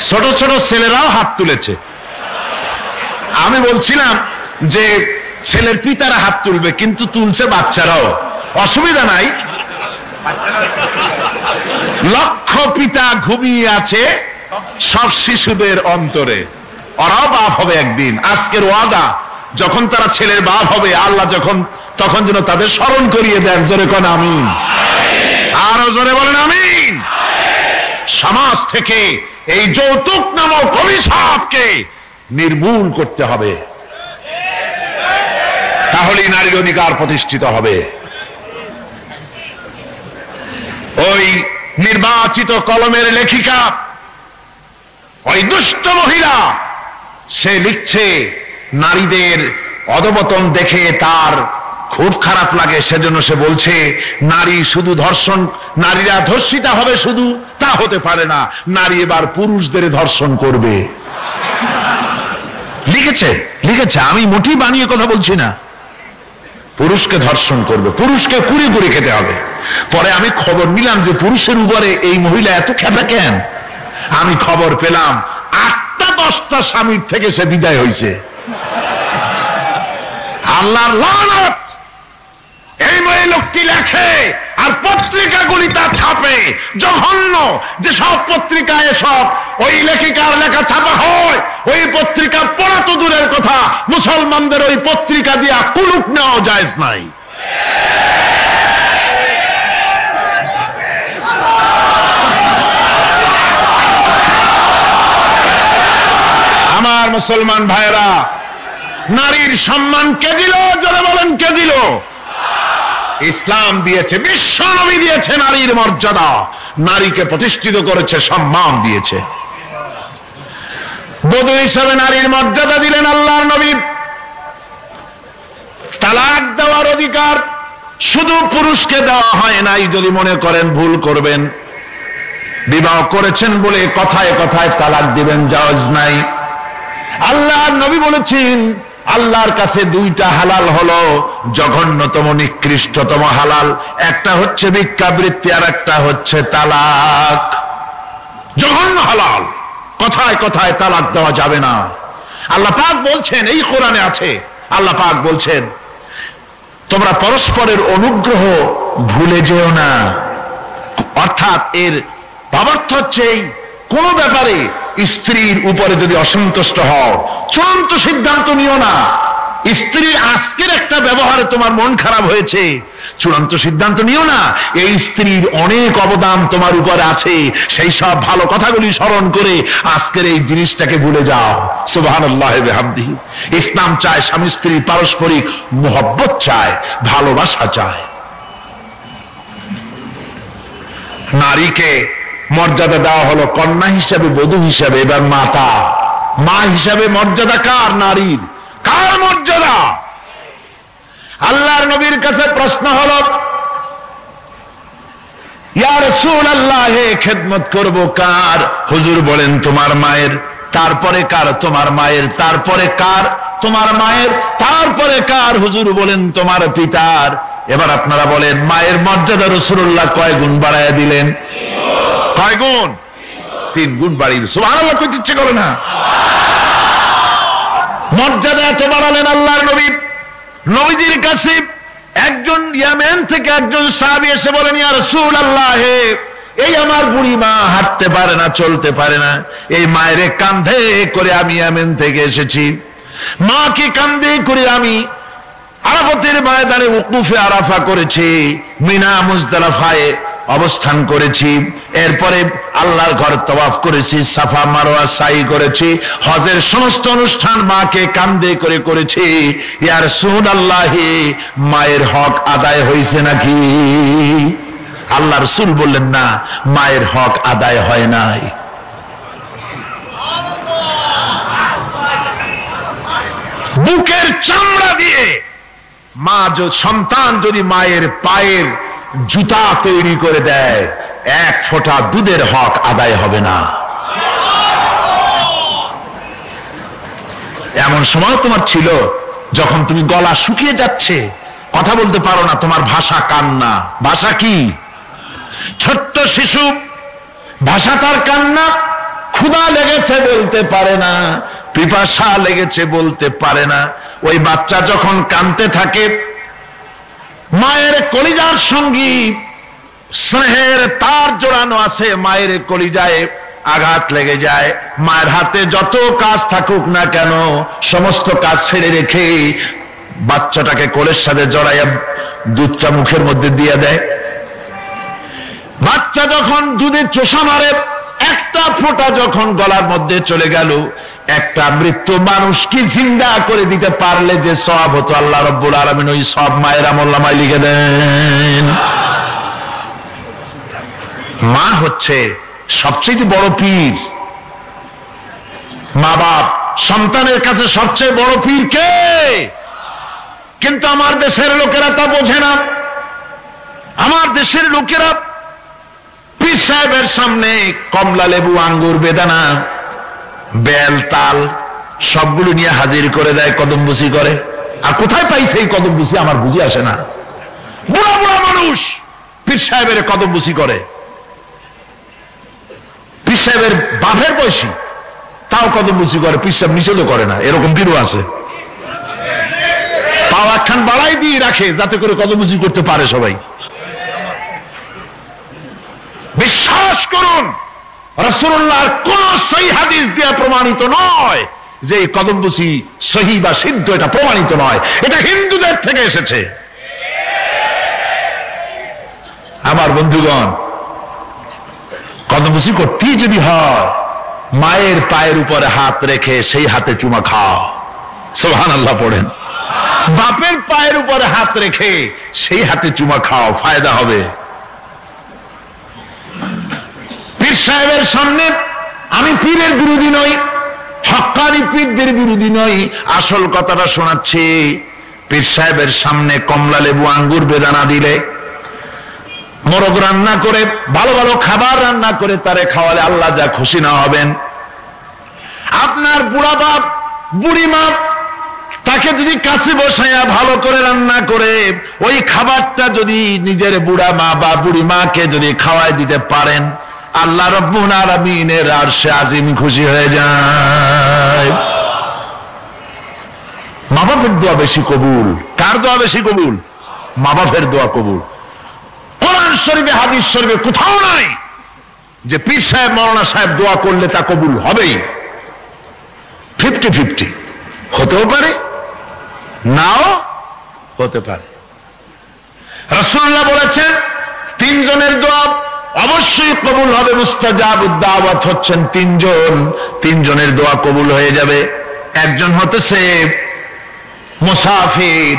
ছোট ছোট ছেলেরাও হাত তুলেছে। আমি বলছিলাম যে ছেলের পিতারা হাত তুলবে, কিন্তু তুলছে বাচ্চারাও, অসুবিধা নাই। লক্ষ পিতা ঘুমিয়ে আছে সব শিশুদের অন্তরে, ওরাও বাপ হবে একদিন। আজকের ওয়াদা, যখন তারা ছেলের বাপ হবে, আল্লাহ তখন যেন তাদের স্মরণ করিয়ে দেন। জোরে কোন আমিন, আরো জোরে বলেন আমিন। সমাজ থেকে এই যৌতুক নামক অভিশাপকে নির্মূল করতে হবে, তাহলেই নারীর অধিকার প্রতিষ্ঠিত হবে। ওই নির্বাচিত কলমের লেখিকা, ওই দুষ্ট মহিলা, সে লিখছে নারীদের অধপতন দেখে তার খুব খারাপ লাগে, সেজন্য সে বলছে নারী শুধু ধর্ষণ, নারীরা ধর্ষিতা হবে শুধু তা হতে পারে না, নারী এবার পুরুষদের ধর্ষণ করবে। লিখেছে, আমি মোটেই বানিয়ে কথা বলছি না। পুরুষকে ধর্ষণ করবে, পুরুষকে কুড়ি কুড়ি খেতে হবে। পরে আমি খবর নিলাম যে পুরুষের উপরে এই মহিলা এত খেপা কেন। আমি খবর পেলাম 8টা 10টা স্বামীর থেকে সে বিদায় হয়েছে। আল্লাহর লানত। এই মেয়ে লোকটি লেখে আর পত্রিকাগুলি তা ছাপে, জঘন্য যে সব পত্রিকায় সব ওই লেখিকার লেখা ছাপা হয়, ওই পত্রিকা পড়া তো দূরের কথা, মুসলমানদের ওই পত্রিকা দিয়া কুলুপ নেওয়া জায়েজ নাই। আমার মুসলমান ভাইরা, নারীর সম্মান কে দিল? জোরে বলেন, কে দিল? ইসলাম দিয়েছে, বিশ্ব নবী দিয়েছে নারীর মর্যাদা, নারীকে প্রতিষ্ঠিত করেছে, সম্মান দিয়েছে। বধূ হিসেবে নারীর মর্যাদা দিলেন আল্লাহর নবী। তালাক দেওয়ার অধিকার শুধু পুরুষকে দেওয়া হয় নাই। যদি মনে করেন ভুল করবেন, বিবাহ করেছেন বলে কথায় কথায় তালাক দিবেন, জায়েজ নাই। আল্লাহর নবী বলেছেন আল্লাহর কাছে 2টা হালাল হলো, জঘন্যতম নিকৃষ্টতম হালাল। একটা হচ্ছে ভিক্ষাবৃত্তি আর একটা হচ্ছে তালাক। জঘন্য হালাল, কথায় কথায় তালাক দেওয়া যাবে না। আল্লাহ পাক বলছেন, এই কোরআনে আছে, আল্লাহ পাক বলছেন তোমরা পরস্পরের অনুগ্রহ ভুলে যেও না। অর্থাৎ এর ভাবার্থ হচ্ছে কোন ব্যাপারে স্ত্রীর উপরে যদি অসন্তুষ্ট হও, চূড়ান্ত সিদ্ধান্ত নিও না। স্ত্রী আজকের একটা ব্যবহারে তোমার মন খারাপ হয়েছে, চূড়ান্ত সিদ্ধান্ত নিও না। এই স্ত্রীর অনেক অবদান তোমার উপরে আছে, সেই সব ভালো কথাগুলি স্মরণ করে আজকের এই জিনিসটাকে ভুলে যাও। সুবহানাল্লাহ ওয়া বিহামদিহি। ইসলাম চায় স্বামী স্ত্রী পারস্পরিক মুহাব্বত চায়, ভালোবাসা চায়। নারীকে মর্যাদা দেওয়া হলো কন্যা হিসাবে, বধূ হিসাবে, এবার মাতা, মা হিসাবে মর্যাদা কার? নারীর। কার মর্যাদা? আল্লাহর নবীর কাছে প্রশ্ন হলো, ইয়া রাসূলুল্লাহ, খেদমত করব কার? হুজুর বলেন তোমার মায়ের। তারপরে কার? তোমার মায়ের। তারপরে কার? তোমার মায়ের। তারপরে কার? হুজুর বলেন তোমার পিতার। এবার আপনারা বলেন মায়ের মর্যাদা রাসূলুল্লাহ কয় গুণ বাড়ায়া দিলেন? কয় গুণ? 3 গুণ বাড়িয়ে। সুবহানাল্লাহ কইতে ইচ্ছে করে না? মর্যাদা এত বাড়ালেন আল্লাহর নবী। নবীজির কাছে একজন ইয়ামেন থেকে একজন সাহাবী এসে বলেন, ইয়া রাসূলুল্লাহ, এই আমার বুড়ি মা হাঁটতে পারে না, চলতে পারে না, এই মায়ের কাঁধে করে আমি ইয়ামেন থেকে এসেছি। মাকে কাঁধে করে আমি আরাফাতের ময়দানে উকুফে আরাফা করেছি, মিনা মুজদালিফায় অবস্থান করেছি, এরপরে আল্লাহর ঘর তওয়াফ করেছি, সাফা মারওয়া সাই করেছি, হজের সমস্ত অনুষ্ঠান মাকে কাঁধে করে করেছি। ইয়া রাসূলুল্লাহ, মায়ের হক আদায় হয়েছে নাকি? আল্লাহ রাসূল বললেন না, মায়ের হক আদায় হয় নাই। বুকের চামড়া দিয়ে মা সন্তান যদি মায়ের পায়ের জুতা তৈরি করে দেয়, 1 ফোঁটা দুধের হক আদায় হবে না। এমন সময় তোমার ছিল যখন তুমি গলা শুকিয়ে যাচ্ছে, কথা বলতে পারো না, তোমার ভাষা কান্না। ভাষা কি? ছোট্ট শিশু, ভাষা তার কান্না। ক্ষুধা লেগেছে বলতে পারে না, পিপাসা লেগেছে বলতে পারে না। ওই বাচ্চা যখন কাঁদতে থাকে, মায়ের কলিজার সঙ্গী স্নেহের তার জোড়ানো আছে, মায়ের কলিজায় আঘাত লেগে যায়। মায়ের হাতে যত কাজ থাকুক না কেন, সমস্ত কাজ ফেলে রেখে বাচ্চাটাকে কোলের সাথে জড়াইয়া দুধটা মুখের মধ্যে দিয়ে দেয়। বাচ্চা যখন দুধে চোষা মারে, একটা ফোঁটা যখন গলার মধ্যে চলে গেল, একটা মৃত্যু মানুষকে জিন্দা করে দিতে পারলে যে সওয়াব হতো, আল্লাহ রাব্বুল আলামিন ওই সব মায়ের আমলনামায় লিখে দেন। মা হচ্ছে সবচেয়ে বড় পীর। মা বাপ সন্তানের কাছে সবচেয়ে বড় পীর কে? কিন্তু আমার দেশের লোকেরা তা বোঝে না। আমার দেশের লোকেরা পীর সাহেবের সামনে কমলা লেবু, আঙ্গুর, বেদানা, বেল, তাল সবগুলো নিয়ে হাজির করে দেয়, কদমবুসি করে। আর কোথায় পাইছে এই কদমবুসি আমার বুঝে আসে না। বুড়া বুড়া মানুষ পীর সাহেবের কদমবুসি করে, পীর সাহেবের বাপের বয়সী তাও কদমবুসি করে, পীর সাহেব নিষেধ করে না। এরকম পীরও আছে, পাও একখান বাড়াই দিয়ে রাখে যাতে করে কদমবুসি করতে পারে সবাই। বিশ্বাস করুন, রাসূলুল্লাহর কোন সহিহ হাদিস দিয়ে প্রমাণিত নয় যে এই কদমবুসি সহিহ বা সিদ্ধ, এটা প্রমাণিত নয়, এটা হিন্দুদের থেকে এসেছে। আমার বন্ধুগণ, কদমবুসি করতেই যদি হয় মায়ের পায়ের উপরে হাত রেখে সেই হাতে চুমা খাও, সুবহানাল্লাহ পড়েন। বাপের পায়ের উপরে হাত রেখে সেই হাতে চুমা খাও, ফায়দা হবে। পীর সাহেবের সামনে আমি পীরের বিরোধী নই, হক্কানি পীরদের বিরোধী নই, আসল কথাটা শোনাচ্ছি। পীর সাহেবের সামনে কমলা লেবু, আঙ্গুর, বেদানা দিলে, মোরগ রান্না করে, ভালো ভালো খাবার রান্না করে তারে খাওয়ালে আল্লাহ যা খুশি না হবেন। আপনার বুড়া বাপ, বুড়ি মা, তাকে যদি কাছে বসাইয়া ভালো করে রান্না করে ওই খাবারটা যদি নিজের বুড়া মা বা বুড়ি মাকে যদি খাওয়াই দিতে পারেন, আল্লাহ রব্বুল আলামিনের আরশে আজিম খুশি হয়ে যায়। মা বাপের দোয়া বেশি কবুল। কার দোয়া বেশি কবুল? মা বাপের দোয়া কবুল। কোরআন শরীফে, হাদিস শরীফে কোথাও নাই যে পীর সাহেব, মাওলানা সাহেব দোয়া করলে তা কবুল হবেই। 50-50 হতেও পারে, নাও হতে পারে। রাসূলুল্লাহ বলেছেন তিনজনের দোয়া অবশ্যই কবুল হবে। মুস্তাজাবুদ দাওয়াত হচ্ছেন তিনজন, তিনজনের দোয়া কবুল হয়ে যাবে। একজন হতেছে মুসাফির,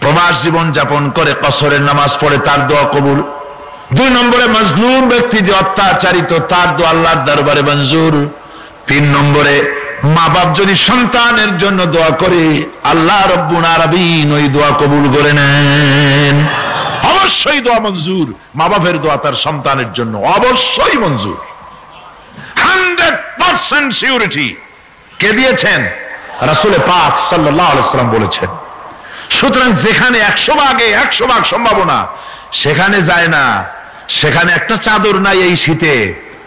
প্রবাস জীবন যাপন করে কসরের নামাজ পড়ে, তার দোয়া কবুল। 2 নম্বরে মাজলুম ব্যক্তি যে অত্যাচারিত, তার দোয়া আল্লাহর দরবারে মঞ্জুর। 3 নম্বরে মা বাপ যদি সন্তানের জন্য দোয়া করে, আল্লাহ রব্বুল আলামিন ওই দোয়া কবুল করে নেন। অবশ্যই দোয়া মঞ্জুর। মা বাপের দোয়া তার সন্তানের জন্য অবশ্যই মঞ্জুর, 100% সিউরিটি। কে দিয়েছেন? রাসূল পাক সাল্লাল্লাহু আলাইহি ওয়াসাল্লাম বলেছেন। সুতরাং যেখানে 100 ভাগ সম্ভাবনা, সেখানে যায় না। সেখানে একটা চাদর নাই এই শীতে,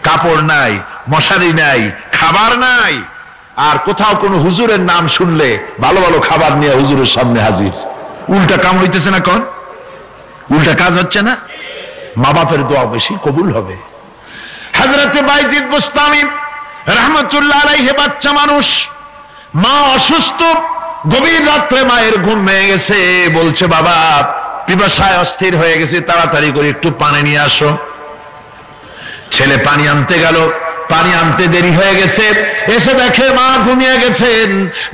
কাপড় নাই, মশারি নাই, খাবার নাই, আর কোথাও কোনো হুজুরের নাম শুনলে ভালো ভালো খাবার নিয়ে হুজুরের সামনে হাজির। উল্টা কাম হইতেছে না? কোন উল্টা কাজ হচ্ছে না? মা বাপের দোয়া বেশি কবুল হবে। হযরতে বাইজিদ বুস্তামি রাহমাতুল্লাহ আলাইহি বাচ্চা মানুষ, মা অসুস্থ, গভীর রাত্রে মায়ের ঘুম ভেঙে গেছে, বলছে বাবা পিপাসায় অস্থির হয়ে গেছে, তাড়াতাড়ি করে একটু পানি নিয়ে আসো। ছেলে পানি আনতে গেল, পানি আনতে দেরি হয়ে গেছে, এসে দেখে মা ঘুমিয়ে গেছেন।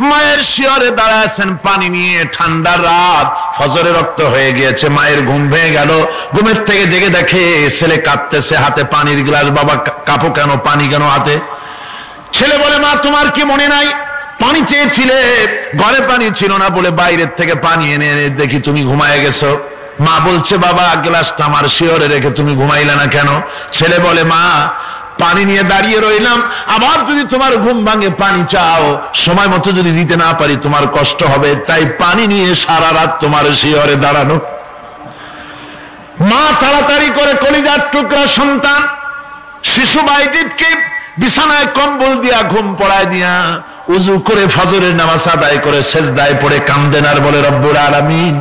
মায়ের শিয়রে দাঁড়ায় আছেন পানি নিয়ে, ঠান্ডা রাত, ফজরের রক্ত হয়ে গিয়েছে, মায়ের ঘুম ভেঙে গেল। ঘুমের থেকে জেগে দেখে ছেলে কাঁদতেছে, হাতে পানির গ্লাস। বাবা কাঁপো কেন, পানি কেন হাতে? ছেলে বলে মা তোমার কি মনে নাই, পানি চেয়েছিলে, ঘরে পানি ছিল না বলে বাইরের থেকে পানি এনে এনে দেখি তুমি ঘুমায় গেছো। মা বলছে বাবা গ্লাসটা আমার শিয়রে রেখে তুমি ঘুমাইলে না কেন? ছেলে বলে মা পানি নিয়ে দাঁড়িয়ে রইলাম, আবার যদি তোমার ঘুম ভাঙে পানি চাও, সময় মতো যদি দিতে না পারি তোমার কষ্ট হবে, তাই পানি নিয়ে সারা রাত তোমার শিয়রে দাঁড়ানো। মা তাড়াতাড়ি করে কলিজার টুকরা সন্তান শিশু বাইজিদকে বিছানায় কম্বল দিয়া ঘুম পড়ায় দিয়া উযু করে ফজরের নামাজ আদায় করে সেজদায় পড়ে কাঁদেন আর বলে রব্বুল আলামিন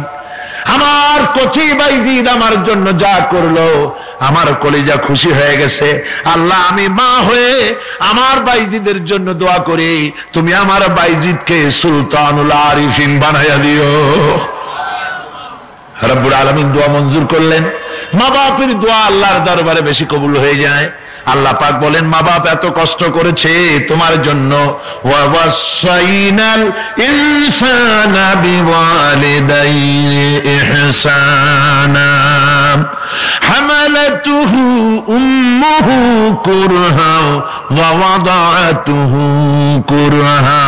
আমার কচি বাইজিদ আমার জন্য যা করলো, আমার কলিজা খুশি হয়ে গেছে। আল্লাহ আমি মা হয়ে আমার বাইজিদের জন্য দোয়া করি, তুমি আমার বাইজিদকে সুলতানুল আরিফিন বানাইয়া দিও। রব্বুল আলামিন দোয়া মঞ্জুর করলেন। মা বাপের দোয়া আল্লাহর দরবারে বেশি কবুল হয়ে যায়। আল্লাহ পাক বলেন মা বাপ এত কষ্ট করেছে তোমার জন্য, ওয়াসাইনাল ইনসানা বিওয়ালিদাইহি ইহসানা হামালাতুহু উম্মুহু কুরহা ওয়া ওয়াদাতুহু কুরহা।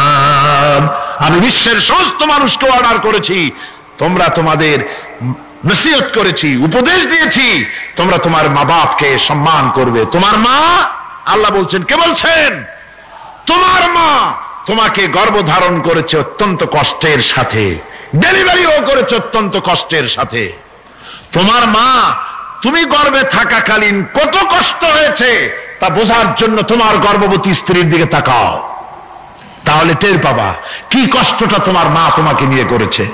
আমি বিশ্বের সমস্ত মানুষকে অর্ডার করেছি, তোমরা তোমাদের নসিহত করেছি, উপদেশ দিয়েছি, তোমরা তোমার মা বাপকে সম্মান করবে। তোমার মা, আল্লাহ বলছেন, কে বলছেন? তোমার মা তোমাকে গর্ভধারণ করেছে অত্যন্ত কষ্টের সাথে, ডেলিভারিও করেছে অত্যন্ত কষ্টের সাথে। তোমার মা তুমি গর্ভে থাকাকালীন কত কষ্ট হয়েছে তা বোঝার জন্য তোমার গর্ভবতী স্ত্রীর দিকে তাকাও, তাহলে টের পাবা কি কষ্টটা তোমার মা তোমাকে নিয়ে করেছে।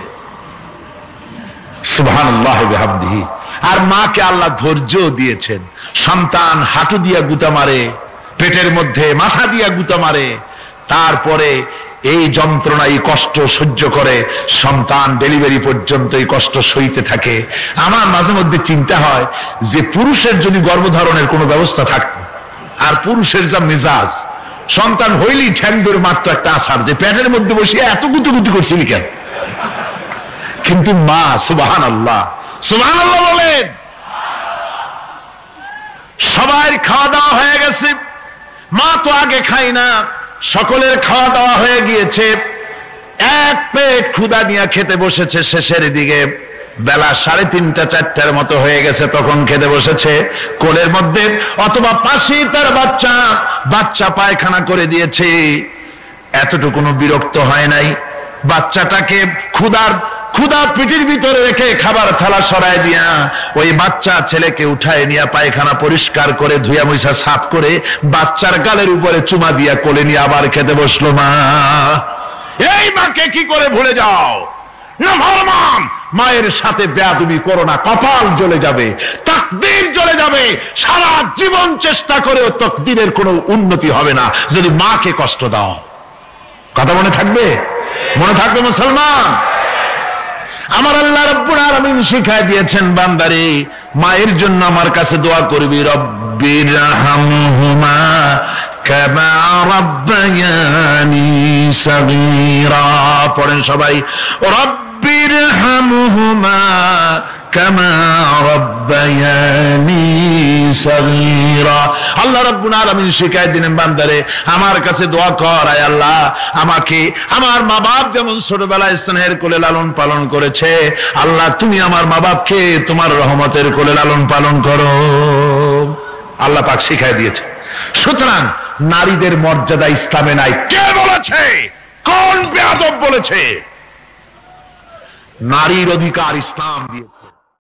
সুবহানাল্লাহ ওয়া বিহামদিহি। আর মাকে আল্লাহ ধৈর্য দিয়েছেন। সন্তান হাঁটু দিয়া গুতা মারে, পেটের মধ্যে মাথা দিয়া গুতা মারে, তারপরে এই যন্ত্রণা, এই কষ্ট সহ্য করে সন্তান ডেলিভারি পর্যন্ত এই কষ্ট সইতে থাকে। আমার মাঝে মধ্যে চিন্তা হয় যে পুরুষের যদি গর্ভধারণের কোনো ব্যবস্থা থাকতো, আর পুরুষের যা মেজাজ, সন্তান হইলেই ঠ্যাং ধরে মারতো একটা আছাড়, যে পেটের মধ্যে বসিয়ে এত গুতুগুতি করছিলি কেন? কিন্তু মা, সুবহানাল্লাহ, সুবহানাল্লাহ বলেন। সবার খাওয়া দাওয়া হয়ে গেছে, মা তো আগে খাই না, সকলের খাওয়া দাওয়া হয়ে গিয়েছে, এক পেট ক্ষুধা নিয়ে খেতে বসেছে। শেষের দিকে বেলা 3:30 4টার মতো হয়ে গেছে, তখন খেতে বসেছে। কোলের মধ্যে অথবা পাশে তার বাচ্চা পায়খানা করে দিয়েছে। এতটুকুনো বিরক্ত হয় নাই, বাচ্চাটাকে ক্ষুধা পিঠির ভিতরে রেখে খাবার থালা সরায় দিয়া ওই বাচ্চা ছেলেকে উঠায় নিয়ে পায়খানা পরিষ্কার করে ধুয়া মুছা সাফ করে বাচ্চার গালের উপরে চুমা দিয়া কোলে নিয়ে আবার খেতে বসলো মা। এই মাকে কি করে ভুলে যাও? না ফরমান, মায়ের সাথে বেয়াদবি করো না, কপাল জ্বলে যাবে, তাকদীর জ্বলে যাবে। সারা জীবন চেষ্টা করেও তাকদীরের কোনো উন্নতি হবে না যদি মাকে কষ্ট দাও। কথা মনে থাকবে? মনে থাকবে মুসলমান? আমার আল্লাহ রাব্বুল আলামিন শিখায় দিয়েছেন, বান্দারে মায়ের জন্য আমার কাছে দোয়া করবি, রব্বিরহামহুমা কামা রাব্বায়ানি সাগীরা। পড়েন সবাই, রব্বিরহামহুমা কামা রাব্বায়ানি সাগীরা। আল্লাহ রাব্বুল আলামিন শিখায় দিলেন, বান্দারে আমার কাছে দোয়া কর, আয় আল্লাহ আমাকে আমার মা বাপ যেমন ছোটবেলায় স্নেহের কোলে লালন পালন করেছে, আল্লাহ তুমি আমার মা বাপকে তোমার রহমতের কোলে লালন পালন করো। আল্লাহ পাক শিখায় দিয়েছে। সুতরাং নারীদের মর্যাদা ইসলামে নাই। কে বলেছে? কোন বেয়াদব বলেছে? নারীর অধিকার ইসলাম দিয়ে।